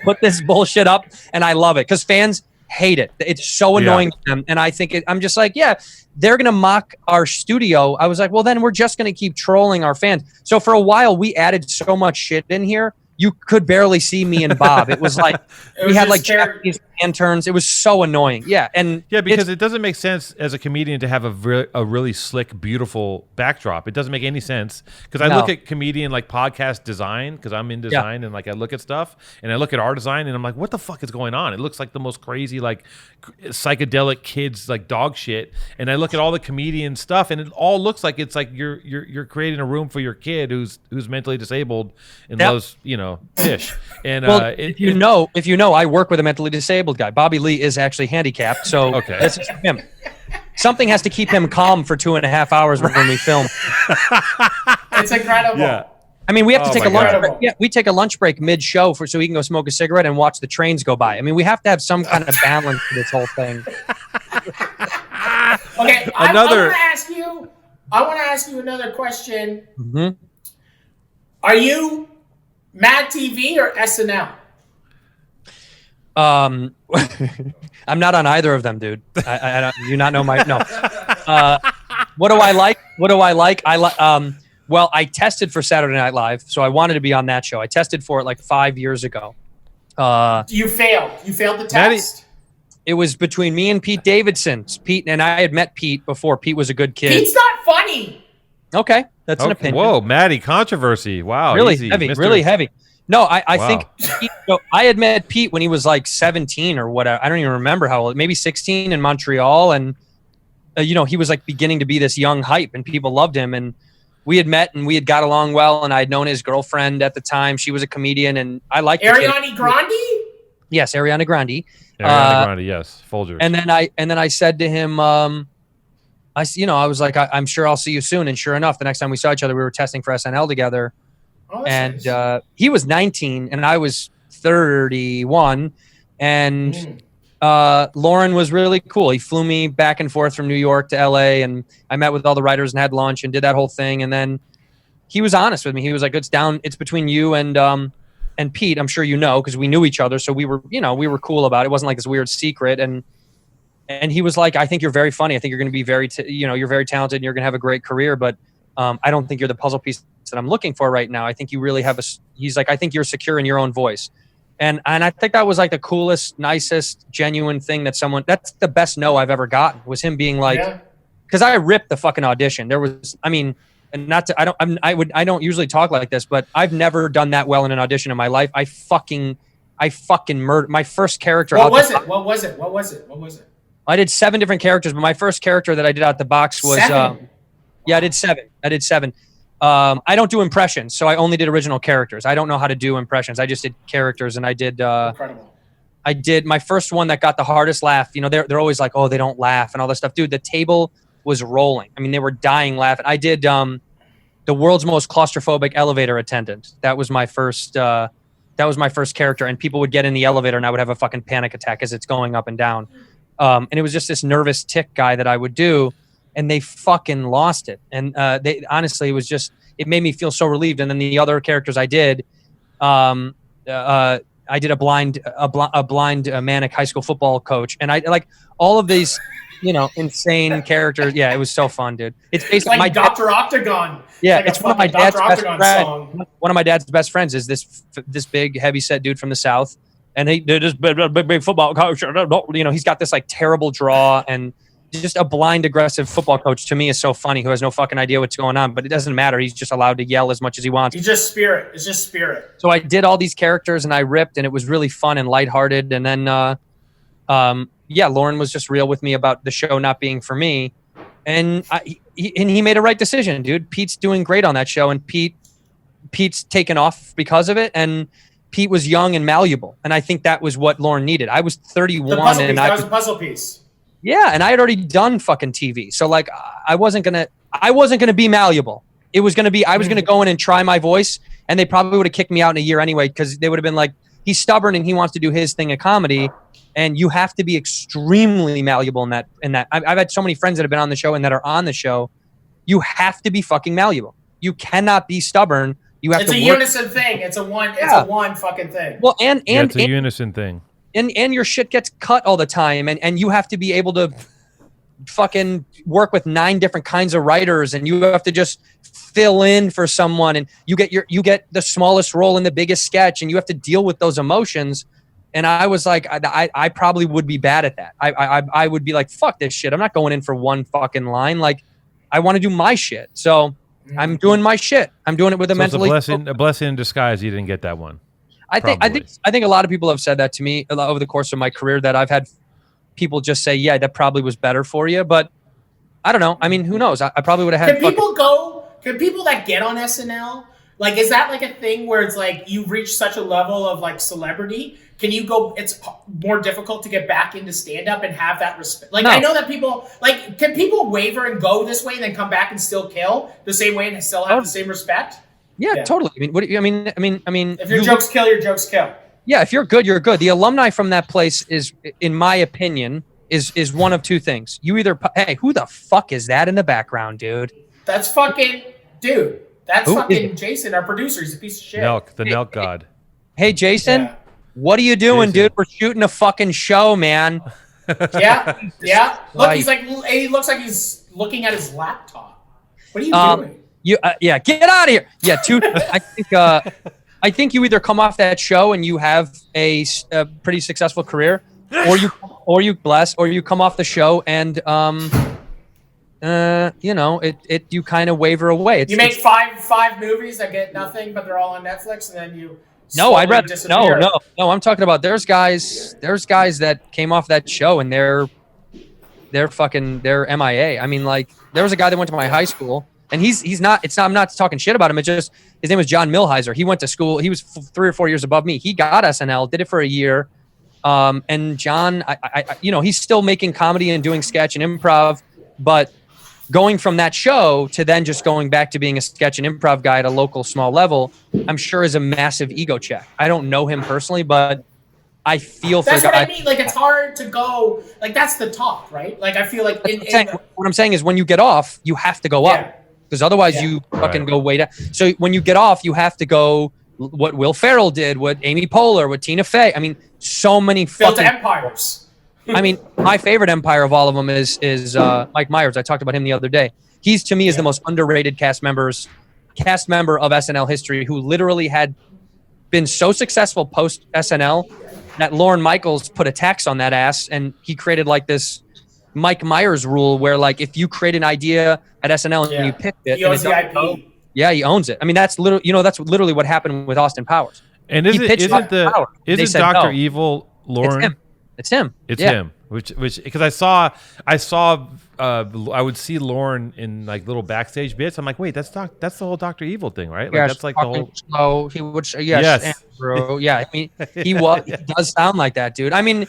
put this bullshit up and I love it because fans hate it. It's so annoying to them. And I think I'm just like, yeah, they're going to mock our studio. I was like, well, then we're just going to keep trolling our fans. So for a while we added so much shit in here. You could barely see me and Bob. It was like we had like Japanese lanterns. It was so annoying. Yeah, and because it doesn't make sense as a comedian to have a really slick, beautiful backdrop. It doesn't make any sense because I look at comedian like podcast design because I'm in design and like I look at stuff and I look at our design and I'm like, what the fuck is going on? It looks like the most crazy like psychedelic kids like dog shit. And I look at all the comedian stuff and it all looks like it's like you're creating a room for your kid who's mentally disabled and loves fish. And if you know, I work with a mentally disabled guy. Bobby Lee is actually handicapped, so this is him. Something has to keep him calm for 2.5 hours when we film. It's incredible. Yeah. I mean, we have to take a lunch break. Yeah, we take a lunch break mid-show so he can go smoke a cigarette and watch the trains go by. I mean, we have to have some kind of balance to this whole thing. Okay, I want to ask you another question. Mm-hmm. Are you Mad TV or SNL? I'm not on either of them, dude. I do not know my no. What do I like? Well, I tested for Saturday Night Live, so I wanted to be on that show. I tested for it like 5 years ago. You failed. You failed the test. It was between me and Pete Davidson. Pete and I had met Pete before. Pete was a good kid. Pete's not funny. Okay, that's an opinion. Whoa, Matty, controversy. Wow, really easy, heavy, Mr. really heavy. No, I think Pete, I had met Pete when he was like 17 or whatever. I don't even remember how old, maybe 16 in Montreal. And, he was like beginning to be this young hype and people loved him. And we had met and we had got along well. And I had known his girlfriend at the time. She was a comedian and I liked Ariana Grande? Yes, Ariana Grande. Ariana Grande, yes. Folgers. And then I said to him, I was like, I'm sure I'll see you soon. And sure enough, the next time we saw each other, we were testing for SNL together. Oh, and nice. He was 19 and I was 31. And Lauren was really cool. He flew me back and forth from New York to LA and I met with all the writers and had lunch and did that whole thing. And then he was honest with me. He was like, it's between you and Pete. I'm sure because we knew each other. So we were cool about it. It wasn't like this weird secret. And he was like, I think you're very funny. I think you're going to be you're very talented and you're going to have a great career. But I don't think you're the puzzle piece that I'm looking for right now. I think you really have he's like, I think you're secure in your own voice. And I think that was like the coolest, nicest, genuine thing that's the best no I've ever gotten was him being like, because I ripped the fucking audition. There was, I mean, and not to, I don't usually talk like this, but I've never done that well in an audition in my life. I fucking murdered my first character. What was it? I did 7 different characters, but my first character that I did out the box was, 7? I did 7. I don't do impressions, so I only did original characters. I don't know how to do impressions. I just did characters, and I did. Incredible. I did my first one that got the hardest laugh. They're always like, oh, they don't laugh and all this stuff, dude. The table was rolling. I mean, they were dying laughing. I did the world's most claustrophobic elevator attendant. That was my first. That was my first character, and people would get in the elevator, and I would have a fucking panic attack as it's going up and down. And it was just this nervous tick guy that I would do. And they fucking lost it. And they honestly, it made me feel so relieved. And then the other characters I did, I did a blind manic high school football coach. And I like all of these, insane characters. Yeah, it was so fun, dude. It's basically like Dr. Octagon. Yeah, it's one of my dad's best friends. Song. One of my dad's best friends is this big, heavy-set dude from the South. And he did this big football coach. He's got this like terrible draw and just a blind, aggressive football coach to me is so funny who has no fucking idea what's going on, but it doesn't matter. He's just allowed to yell as much as he wants. He's just spirit. It's just spirit. So I did all these characters and I ripped and it was really fun and lighthearted. And then, Lauren was just real with me about the show not being for me. And he made a right decision, dude. Pete's doing great on that show and Pete's taken off because of it. And Pete was young and malleable. And I think that was what Lauren needed. I was 31 that was a puzzle piece. Yeah, and I had already done fucking TV, so like I wasn't gonna be malleable. It was gonna be I was gonna go in and try my voice, and they probably would have kicked me out in a year anyway because they would have been like, he's stubborn and he wants to do his thing of comedy, and you have to be extremely malleable in that. I've had so many friends that have been on the show and that are on the show. You have to be fucking malleable. You cannot be stubborn You have it's to a work. unison thing. It's a one fucking thing. Well, It's a unison thing. And your shit gets cut all the time, and you have to be able to fucking work with 9 different kinds of writers, and you have to just fill in for someone, and you get the smallest role in the biggest sketch, and you have to deal with those emotions. And I was like, I probably would be bad at that. I would be like, fuck this shit. I'm not going in for one fucking line. Like, I want to do my shit. So I'm doing my shit. I'm doing it with a mentally. It's a blessing in disguise. You didn't get that one. I think a lot of people have said that to me over the course of my career, that I've had people just say, yeah, that probably was better for you. But I don't know. I mean, who knows? I probably would have had. Can people that get on SNL, like, is that like a thing where it's like you reach such a level of like celebrity? Can you go? It's more difficult to get back into stand up and have that respect. Like, no. I know that people like. Can people waver and go this way and then come back and still kill the same way and still have the same respect? Yeah, totally. I mean, what do you, I mean, if your jokes kill, your jokes kill. Yeah, if you're good, you're good. The alumni from that place is, in my opinion, is one of 2 things. You either, hey, who the fuck is that in the background, dude? That's fucking dude. That's fucking Jason, our producer. He's a piece of shit. Milk God. Hey, Jason, what are you doing, dude? We're shooting a fucking show, man. Yeah. Look, he looks like he's looking at his laptop. What are you doing? Get out of here. Yeah, I think you either come off that show and you have a pretty successful career, or you come off the show and you kind of waver away. You make five movies that get nothing, but they're all on Netflix, and then you. No, I'd rather no. I'm talking about there's guys that came off that show and they're MIA. I mean, like, there was a guy that went to my high school. And I'm not talking shit about him. It's just, his name was John Milheiser. He went to school. He was 3 or 4 years above me. He got SNL, did it for a year. And John, he's still making comedy and doing sketch and improv, but going from that show to then just going back to being a sketch and improv guy at a local small level, I'm sure is a massive ego check. I don't know him personally, but I feel that's what I mean. Like, it's hard to go, like, that's the top, right? Like, I feel like what I'm saying is, when you get off, you have to go up. Because otherwise you fucking go way down. So when you get off, you have to go what Will Ferrell did, what Amy Poehler, what Tina Fey. I mean, so many fucking empires. I mean, my favorite empire of all of them is Mike Myers. I talked about him the other day. He's, to me, is the most underrated cast member of SNL history, who literally had been so successful post SNL that Lorne Michaels put a tax on that ass, and he created like this Mike Myers rule where, like, if you create an idea at SNL and you picked it, he owns the IP. Yeah, he owns it. I mean, that's literally what happened with Austin Powers. And isn't Dr. Evil Lorne? It's him. It's him. Which because I saw I would see Lorne in like little backstage bits. I'm like, wait, that's the whole Dr. Evil thing, right? Like, that's like the whole. Slow. He would. Yes. Andrew. Yeah. I mean, he does sound like that, dude. I mean,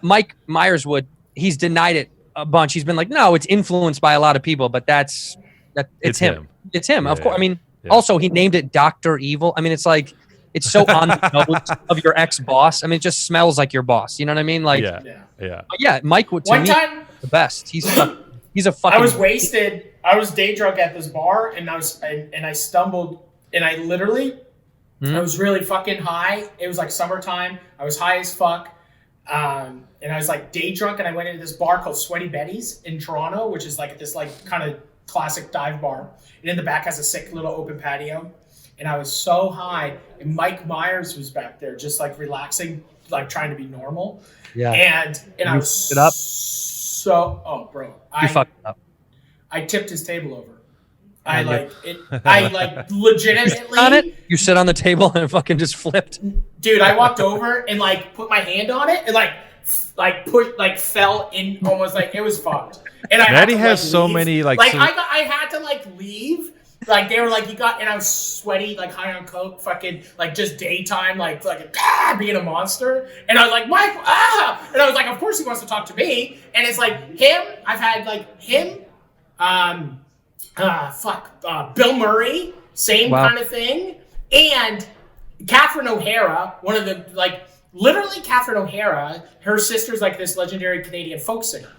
Mike Myers he's denied it a bunch. He's been like, no, it's influenced by a lot of people, but it's him. It's him. Of course. I mean, also he named it Dr. Evil. I mean, it's like, it's so on the nose of your ex-boss. I mean, it just smells like your boss. You know what I mean? Like, Mike would, to me, the best. He's a fucking. I was wasted. I was day drunk at this bar, and I stumbled, and I literally, I was really fucking high. It was like summertime. I was high as fuck. And I was like day drunk, and I went into this bar called Sweaty Betty's in Toronto, which is like this like kind of classic dive bar. And in the back has a sick little open patio. And I was so high, and Mike Myers was back there just like relaxing, like trying to be normal. Yeah. And I was you fucked up. I tipped his table over. I legitimately on it. You sit on the table and it fucking just flipped. Dude, I walked over and like put my hand on it and fell in, almost like it was fucked. And Matty has so many I had to like leave. Like they were like, you got, and I was sweaty, like high on coke, fucking like just daytime, like being a monster. And I was like, Mike, and I was like, of course he wants to talk to me. And it's like him. I've had like him. Bill Murray, same kind of thing, and Catherine O'Hara, one of the literally Catherine O'Hara, her sister's like this legendary Canadian folk singer,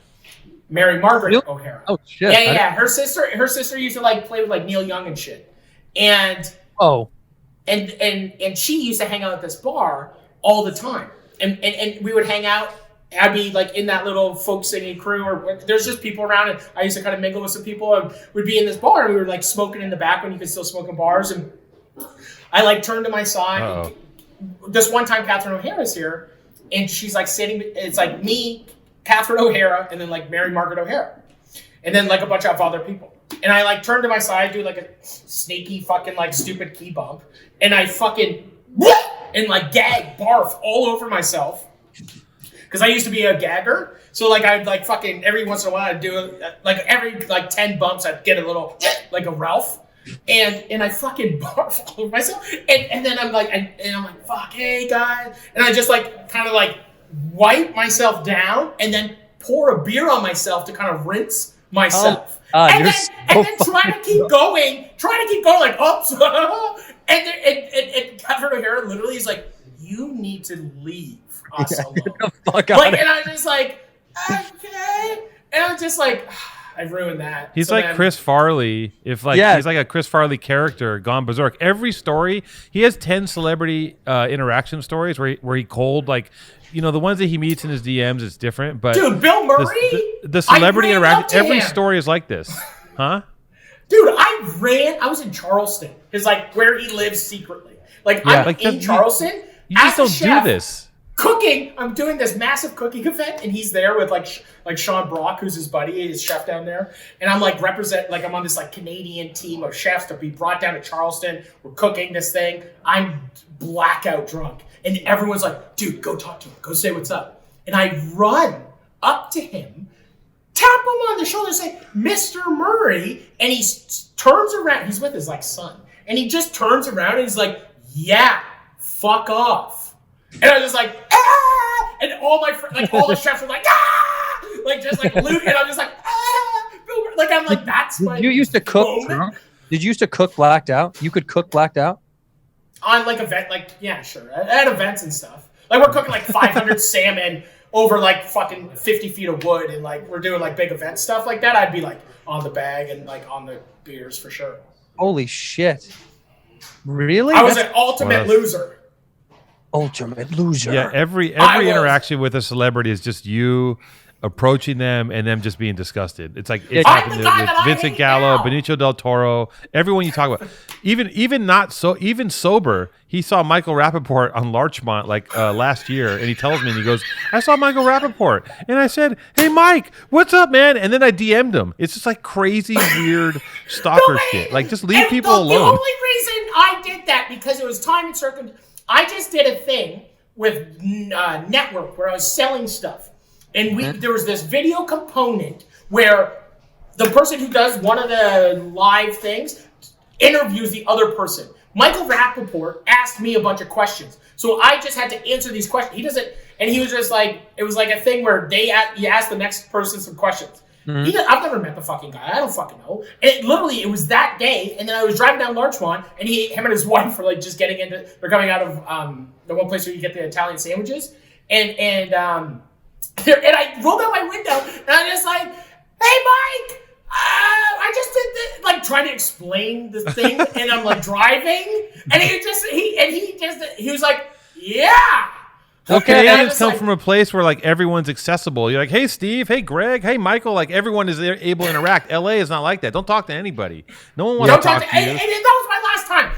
Mary Margaret O'Hara. Oh shit! Yeah. Her sister used to like play with like Neil Young and shit, and and she used to hang out at this bar all the time, and we would hang out. I'd be like in that little folk singing crew, or there's just people around, and I used to kind of mingle with some people, and we'd be in this bar, and we were like smoking in the back when you could still smoke in bars, and I like turned to my side. Uh-oh. This one time, Catherine O'Hara's here, and she's like sitting. It's like me, Catherine O'Hara, and then like Mary Margaret O'Hara, and then like a bunch of other people. And I like turn to my side, do like a sneaky fucking like stupid key bump, and I fucking and like gag barf all over myself. Because I used to be a gagger, so like I'd like fucking every once in a while I'd do it, like every like 10 bumps I'd get a little like a Ralph, and I fucking barf all over myself, and then I'm like and I'm like fuck, hey guys, and I just like kind of like wipe myself down and then pour a beer on myself to kind of rinse myself, and then try to keep going like oops, and Catherine O'Hara literally is like, you need to leave us alone. Like, and I'm just like, okay, and I'm just like, I ruined that. He's like Chris Farley. He's like a Chris Farley character gone berserk. Every story, he has 10 celebrity interaction stories where he cold, like, you know, the ones that he meets in his DMs is different. But dude, Bill Murray, the celebrity interaction, every story is like this, huh? Dude, I was in Charleston. It's like where he lives secretly. Like I'm like in Charleston. You just don't do this. Cooking, I'm doing this massive cooking event, and he's there with like Sean Brock, who's his buddy, his chef down there, and I'm like I'm on this like Canadian team of chefs to be brought down to Charleston. We're cooking this thing. I'm blackout drunk, and everyone's like, "Dude, go talk to him. Go say what's up." And I run up to him, tap him on the shoulder, say, "Mr. Murray," and he turns around. He's with his like son, and he just turns around and he's like, "Yeah, fuck off." And I was just like, ah! And all my friends, like all the chefs were like, ah! Like just like Luke, and I'm just like, ah! Like I'm like, that's my. You used to cook drunk? Did you used to cook blacked out? You could cook blacked out? On like event, like yeah, sure, at events and stuff. Like we're cooking like 500 salmon over like fucking 50 feet of wood, and like we're doing like big event stuff like that. I'd be like on the bag and like on the beers for sure. Holy shit! Really? I was an ultimate loser. Ultimate loser. Yeah, every interaction with a celebrity is just you approaching them and them just being disgusted. It's like it's happened with Vincent Gallo, Benicio del Toro, everyone you talk about. Even sober, he saw Michael Rappaport on Larchmont like last year, and he tells me, and he goes, I saw Michael Rappaport, and I said, hey Mike, what's up, man? And then I DM'd him. It's just like crazy, weird stalker shit. Like just leave people alone. The only reason I did that because it was time and circumstance. I just did a thing with Network where I was selling stuff. And there was this video component where the person who does one of the live things interviews the other person. Michael Rappaport asked me a bunch of questions. So I just had to answer these questions. He doesn't, and he was just like, it was like a thing where you ask the next person some questions. I've never met the fucking guy. I don't fucking know. And it was that day, and then I was driving down Larchmont, and him and his wife were like just getting into. They're coming out of the one place where you get the Italian sandwiches, and I rolled out my window, and I'm just like, "Hey, Mike, I just did this," like trying to explain the thing, and I'm like driving, and he was like, "Yeah." Okay, Canadians come from a place where like everyone's accessible. You're like, hey Steve, hey Greg, hey Michael, like everyone is able to interact. LA is not like that. Don't talk to anybody. No one wants to talk to you. And that was my last time.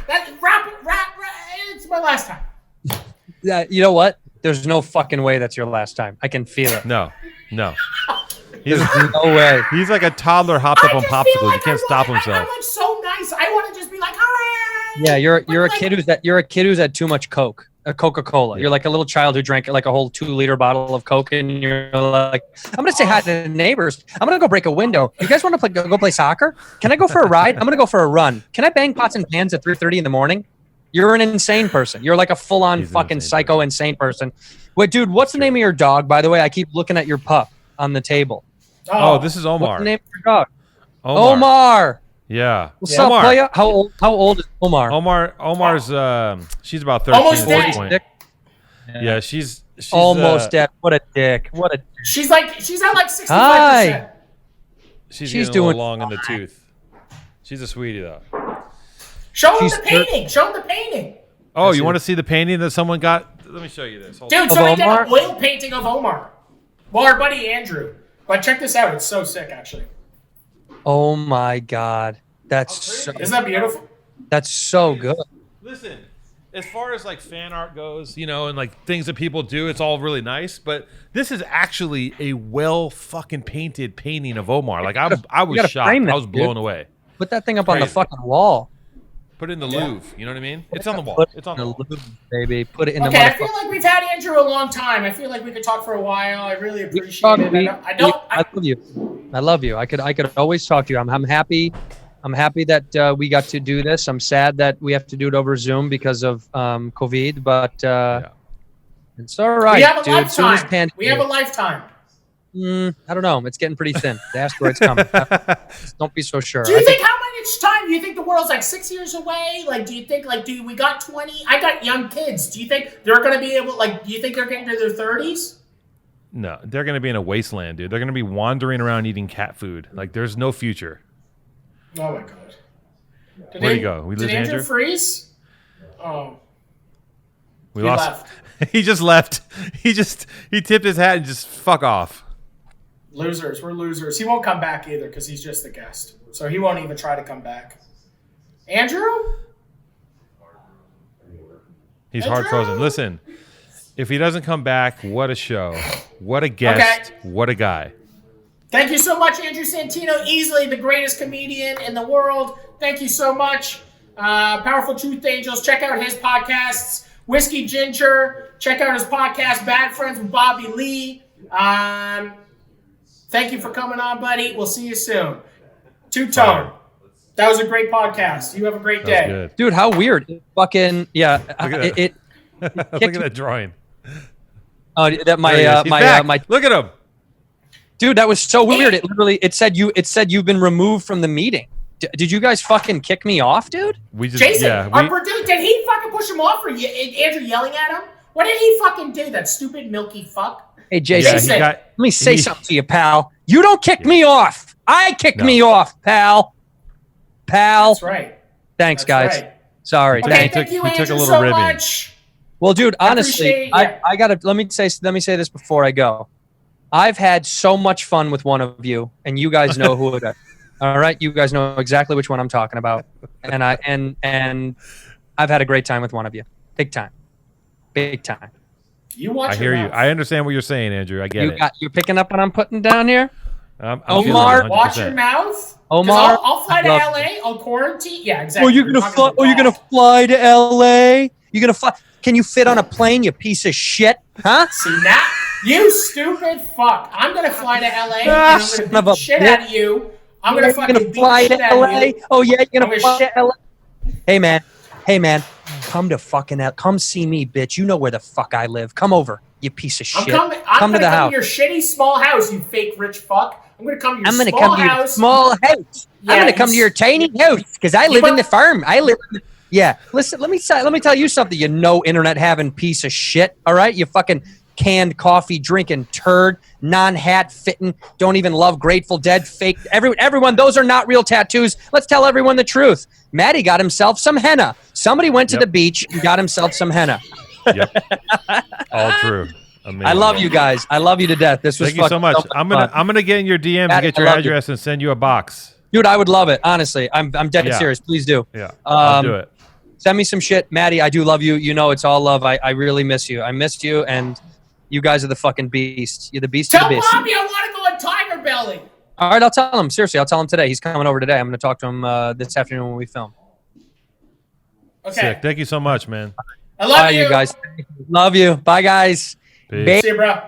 It's my last time. You know what? There's no fucking way that's your last time. I can feel it. No. There's no way. He's like a toddler hopped up on popsicles. Like he can't stop himself. I'm like so nice. I want to just be like, hi. Yeah, you're a kid who's had too much Coke. A Coca-Cola. Yeah. You're like a little child who drank like a whole 2-liter bottle of Coke, and you're like, I'm gonna say hi to the neighbors. I'm gonna go break a window. You guys want to go play soccer? Can I go for a ride? I'm gonna go for a run. Can I bang pots and pans at 3:30 in the morning? You're an insane person. You're like a full-on fucking psycho insane person. Wait, dude, what's the name of your dog? By the way, I keep looking at your pup on the table. Oh, this is Omar. What's the name of your dog? Omar. Yeah. What's up, playa? How old is Omar? Omar's she's about 13 almost at this point. dead. Yeah, she's almost dead. What a dick. She's at like 65%. She's doing long in the tooth. She's a sweetie though. Show him the painting. Show him the painting. Oh, you want to see the painting that someone got? Let me show you this. Hold on. Dude, somebody did an oil painting of Omar. Well, our buddy Andrew. But check this out. It's so sick, actually. Oh my God, that's so, isn't that beautiful? That's so good. Listen, as far as like fan art goes, you know, and like things that people do, it's all really nice. But this is actually a well fucking painted painting of Omar. Like I was shocked. I was blown away. Put that thing up on the fucking wall. Put it in the Louvre. You know what I mean? It's on the wall. It's on the wall. Louvre, baby. Put it in the. Okay, I feel like we've had Andrew a long time. I feel like we could talk for a while. I really appreciate it. I love you. I love you. I could always talk to you. I'm happy. I'm happy that we got to do this. I'm sad that we have to do it over Zoom because of COVID, but it's all right. We have a dude. lifetime. We have a lifetime. I don't know. It's getting pretty thin. The asteroid's coming. Don't be so sure. Do you think how much time? Do you think the world's like 6 years away? Like, do you think we got 20? I got young kids. Do you think they're going to be able? Like, do you think they're getting to their 30s? No, they're going to be in a wasteland, dude. They're going to be wandering around eating cat food. Like, there's no future. Oh my God. Where'd he go? We lose Andrew? Freeze? Oh. We lost. He just left. He tipped his hat and just fuck off. Losers. We're losers. He won't come back either because he's just the guest. So he won't even try to come back. Andrew? He's hard frozen. Listen, if he doesn't come back, what a show. What a guest. Okay. What a guy. Thank you so much, Andrew Santino. Easily the greatest comedian in the world. Thank you so much. Powerful Truth Angels. Check out his podcasts. Whiskey Ginger. Check out his podcast, Bad Friends with Bobby Lee. Thank you for coming on, buddy. We'll see you soon. Two-Tone. That was a great podcast. You have a great day. Good. Dude, how weird. Fucking, yeah. Look at that. Look at that drawing. Oh, that my look at him. Dude, that was so weird. It said you've been removed from the meeting. Did you guys fucking kick me off, dude? Jason, our producer, did he fucking push him off, or Andrew yelling at him? What did he fucking do? That stupid milky fuck. Hey, Jason, let me say something to you, pal. You don't kick me off. I kick me off, pal. That's right. Thanks, guys. Right. Sorry. Okay, thank you, Andrew, so much. Well, dude, honestly, I gotta let me say this before I go. I've had so much fun with one of you, and you guys know who it is. All right, you guys know exactly which one I'm talking about, and I've had a great time with one of you. Big time. I hear you. I understand what you're saying, Andrew. I get it. You're picking up what I'm putting down here? Omar, watch your mouth. Omar, I'll fly to LA. I'll quarantine. Yeah, exactly. You're gonna fly to LA? You're gonna fly? Can you fit on a plane, you piece of shit? Huh? See now, you stupid fuck. I'm gonna fly to LA. And I'm gonna beat the shit out of you. I'm gonna fucking fly to LA. Oh yeah, you're gonna fly to LA. Hey man, come to fucking LA. Come see me, bitch. You know where the fuck I live. Come over, you piece of shit. I'm gonna come to your shitty small house, you fake rich fuck. I'm gonna come to your small house. Yeah, I'm gonna come to your tiny house because I live in the farm. Yeah. Listen, let me tell you something. You no internet having piece of shit. All right, you fucking canned coffee drinking turd, non-hat fitting, don't even love Grateful Dead, fake. Everyone, those are not real tattoos. Let's tell everyone the truth. Matty got himself some henna. Somebody went to the beach and got himself some henna. Yep. All true. Amazing. I love you guys. I love you to death. This was Thank you so much. I'm gonna get in your DMs and get your address and send you a box. Dude, I would love it. Honestly, I'm dead serious. Please do. Yeah, I'll do it. Send me some shit, Matty. I do love you. You know it's all love. I really miss you. I missed you, and you guys are the fucking beast. You're the beast of the beast. Tell Bobby I want to go on Tiger Belly. All right, I'll tell him. Seriously, I'll tell him today. He's coming over today. I'm going to talk to him this afternoon when we film. Okay. Sick. Thank you so much, man. I love you. Bye, you guys. Love you. Bye, guys. Peace. See you, bro.